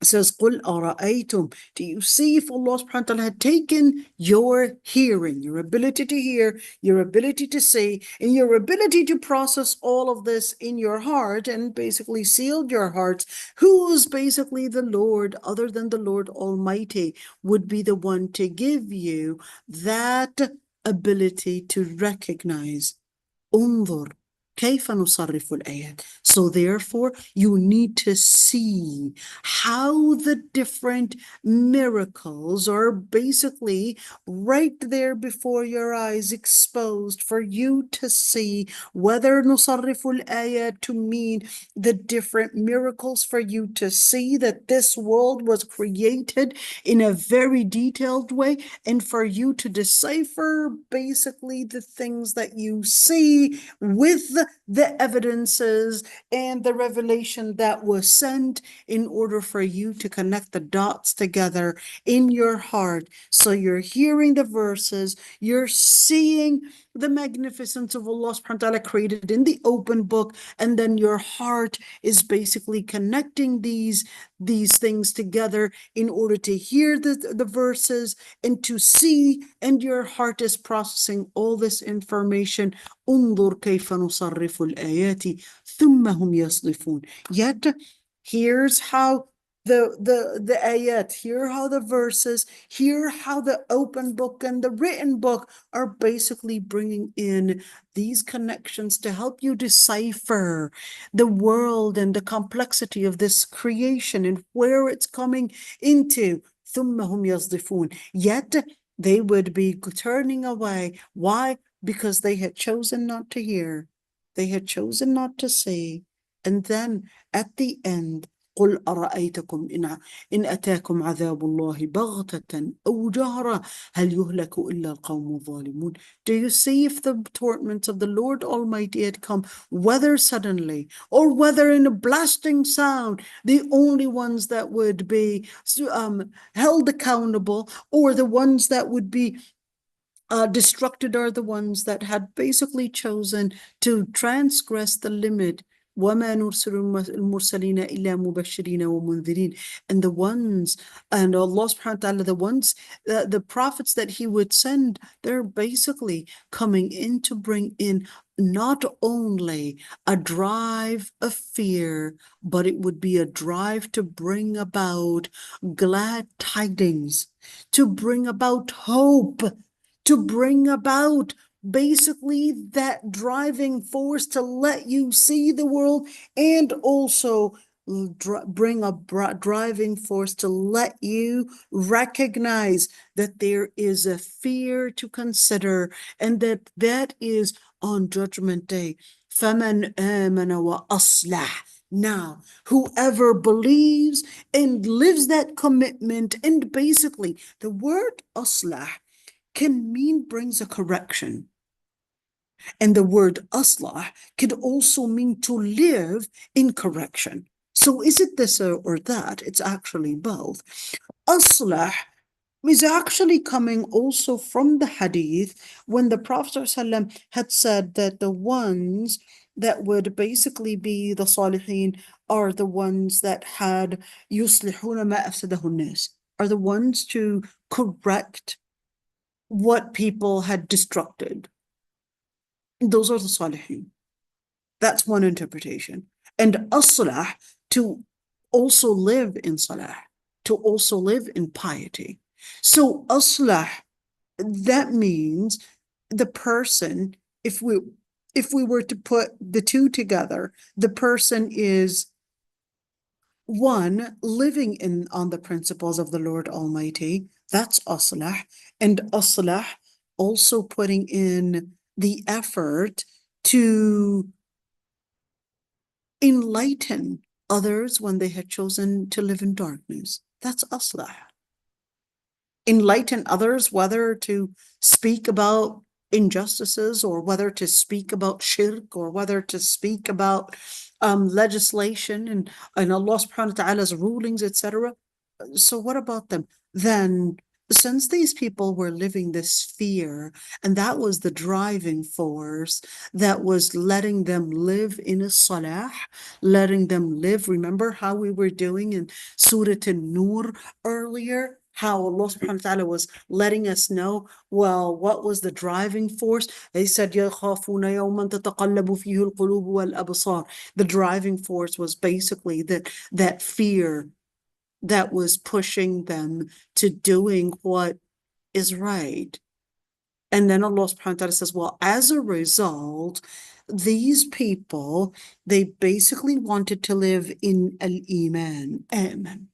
says, قُلْ أَرَأَيْتُمْ, do you see if Allah subhanahu wa ta'ala had taken your hearing, your ability to hear, your ability to see, and your ability to process all of this in your heart, and basically sealed your hearts, who's basically the Lord other than the Lord Almighty would be the one to give you that ability to recognize. انظر كيف نصرف الآيات. So therefore, you need to see how the different miracles are basically right there before your eyes, exposed for you to see, whether نصرف الآيات to mean the different miracles for you to see that this world was created in a very detailed way, and for you to decipher basically the things that you see with the evidences and the revelation that was sent, in order for you to connect the dots together in your heart. So you're hearing the verses, you're seeing the magnificence of Allah subhanahu wa ta'ala created in the open book, and then your heart is basically connecting these things together in order to hear the verses and to see, and your heart is processing all this information. انظر كيف نصرف الآيات ثم هم يصدفون. Yet here's how the ayat, hear how the verses, hear how the open book and the written book are basically bringing in these connections to help you decipher the world and the complexity of this creation and where it's coming into. ثم هم يصدفون. Yet they would be turning away. Why? Because they had chosen not to hear, they had chosen not to see. And then at the end, قل أرأيتكم إن أتاكم عذاب الله بغتة أو جهرة هل يهلك إلا القوم الظالمون. Do you see if the torments of the Lord Almighty had come, whether suddenly or whether in a blasting sound, the only ones that would be held accountable, or the ones that would be destructed, are the ones that had basically chosen to transgress the limit. وَمَا نُرْسِلُ الْمُرْسَلِينَ إِلَّا مُبَشِّرِينَ وَمُنذِرِينَ. And the ones, and Allah subhanahu wa ta'ala, the ones, the prophets that He would send, they're basically coming in to bring in not only a drive of fear, but it would be a drive to bring about glad tidings, to bring about hope, to bring about basically that driving force to let you see the world, and also bring a driving force to let you recognize that there is a fear to consider, and that is on Judgment Day. فَمَنْ آمَنَ وَأَصْلَحَ. Now, whoever believes and lives that commitment, and basically the word aslah can mean brings a correction. And the word aslah could also mean to live in correction. So is it this or that? It's actually both. Aslah is actually coming also from the hadith, when the Prophet ﷺ had said that the ones that would basically be the salihin are the ones that had yuslihuna ma afsadahu nas, are the ones to correct what people had destructed. Those are the salihin. That's one interpretation. And as-salah, to also live in salah, to also live in piety. So as-salah, that means the person, if we were to put the two together, the person is one, living on the principles of the Lord Almighty, that's as-salah, and as-salah also putting in the effort to enlighten others when they had chosen to live in darkness. That's as-salah. Enlighten others, whether to speak about injustices or whether to speak about shirk or whether to speak about legislation and Allah subhanahu wa ta'ala's rulings, etc. So what about them? Then, since these people were living this fear, and that was the driving force that was letting them live in a salah, letting them live. Remember how we were doing in Surah An-Nur earlier? How Allah subhanahu wa ta'ala was letting us know, well, what was the driving force? They said, يَخَافُونَ يَوْمًا تَتَقَلَّبُ فِيهِ الْقُلُوبُ وَالْأَبْصَارُ. The driving force was basically that fear that was pushing them to doing what is right. And then Allah subhanahu wa ta'ala says, well, as a result, these people, they basically wanted to live in al-Iman, amen,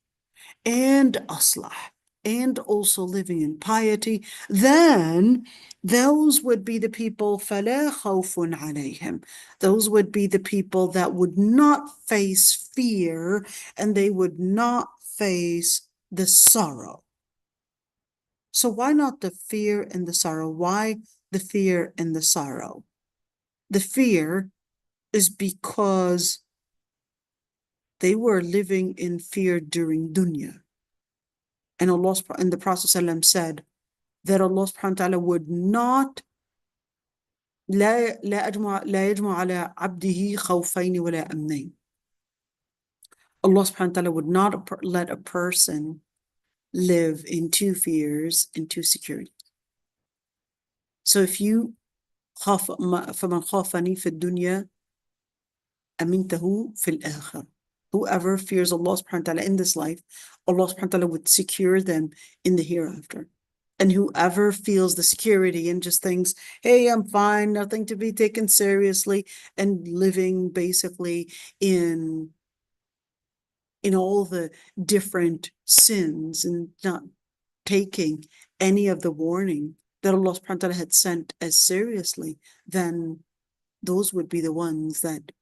and aslah, and also living in piety. Then those would be the people, فَلَا خَوْفٌ عَلَيْهِمْ. Those would be the people that would not face fear, and they would not face the sorrow. So why not the fear and the sorrow? Why the fear and the sorrow? The fear is because they were living in fear during dunya. And Allah and the Prophet ﷺ said that Allah subhanahu wa ta'ala would not لا يجمع على عبده خوفين ولا أمنين. Allah subhanahu wa ta'ala would not let a person live in two fears and two securities. So if you فمن خافني في الدنيا أمنته في الآخرة. Whoever fears Allah subhanahu wa ta'ala in this life, Allah subhanahu wa ta'ala would secure them in the hereafter. And whoever feels the security and just thinks, hey, I'm fine, nothing to be taken seriously, and living basically in all the different sins and not taking any of the warning that Allah subhanahu wa ta'ala had sent as seriously, then those would be the ones that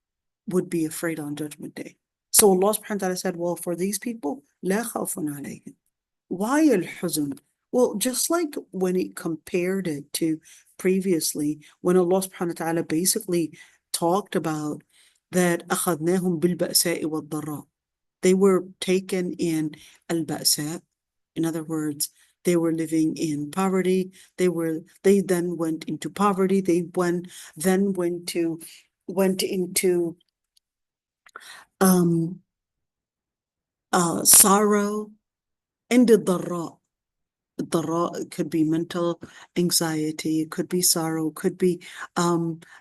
would be afraid on Judgment Day. So Allah subhanahu wa ta'ala said, well, for these people, لا خوف عليهم. Why al-huzn? Well, just like when it compared it to previously, when Allah subhanahu wa ta'ala basically talked about that أخذناهم بالبأساء والضراء. They were taken in al-ba'sa. In other words, they were living in poverty. They then went into poverty. They went into sorrow, and the dharra. It could be mental anxiety, it could be sorrow, could be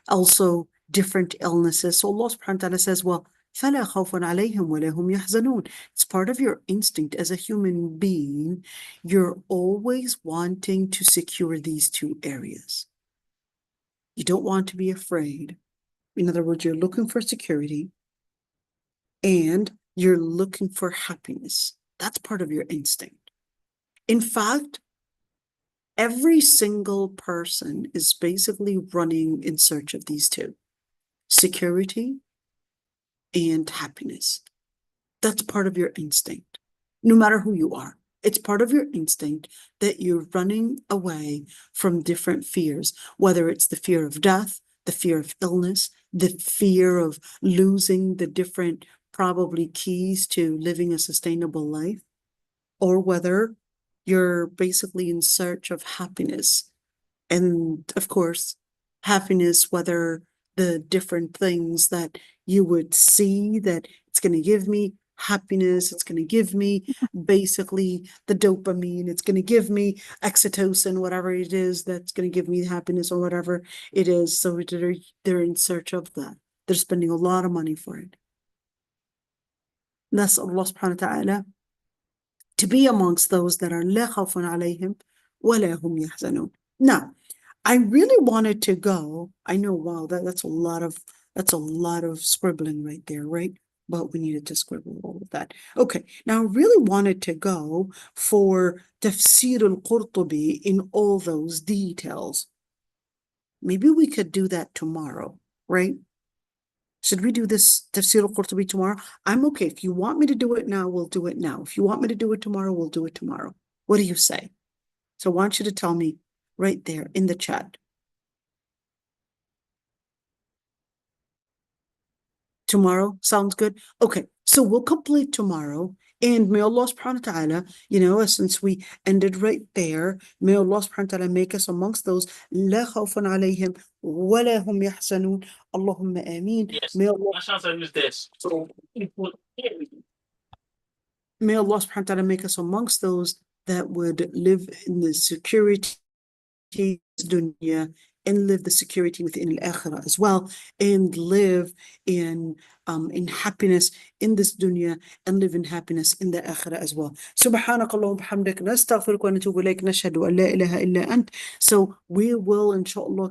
also different illnesses. So Allah subhanahu wa ta'ala says, well, فَلَا خَوْفٌ عَلَيْهِمْ وَلَا هُمْ يَحْزَنُونَ. It's part of your instinct as a human being. You're always wanting to secure these two areas. You don't want to be afraid. In other words, you're looking for security and you're looking for happiness. That's part of your instinct. In fact, every single person is basically running in search of these two, security and happiness. That's part of your instinct, no matter who you are. It's part of your instinct that you're running away from different fears, whether it's the fear of death, the fear of illness, the fear of losing the different probably keys to living a sustainable life, or whether you're basically in search of happiness. And of course, happiness, whether the different things that you would see that it's going to give me happiness, it's going to give me basically the dopamine, it's going to give me oxytocin, whatever it is that's going to give me happiness or whatever it is. So they're in search of that. They're spending a lot of money for it. نسأل الله سبحانه وتعالى to be amongst those that are لا خوف عليهم ولا هم يحزنون. Now, I really wanted to go. I know, wow, that's a lot of scribbling right there, right? But we needed to scribble all of that. Okay, now I really wanted to go for Tafseer al-Qurtubi in all those details. Maybe we could do that tomorrow, right? Should we do this Tafseer al-Qurtubi tomorrow? I'm okay. If you want me to do it now, we'll do it now. If you want me to do it tomorrow, we'll do it tomorrow. What do you say? So I want you to tell me right there in the chat. Tomorrow sounds good? Okay, so we'll complete tomorrow. And may Allah subhanahu wa ta'ala, since we ended right there, may Allah subhanahu wa ta'ala make us amongst those لا خوف عليهم ولا هم يحزنون. Allahumma ameen. Yes. May Allah, My chance I use this. So may Allah subhanahu wa ta'ala make us amongst those that would live in the security dunya and live the security within al-akhirah as well, and live in happiness in this dunya and live in happiness in the akhirah as well. سبحانك اللهم وبحمدك نستغفرك ونتوب إليك نشهد أن لا إله إلا أنت. So we will inshallah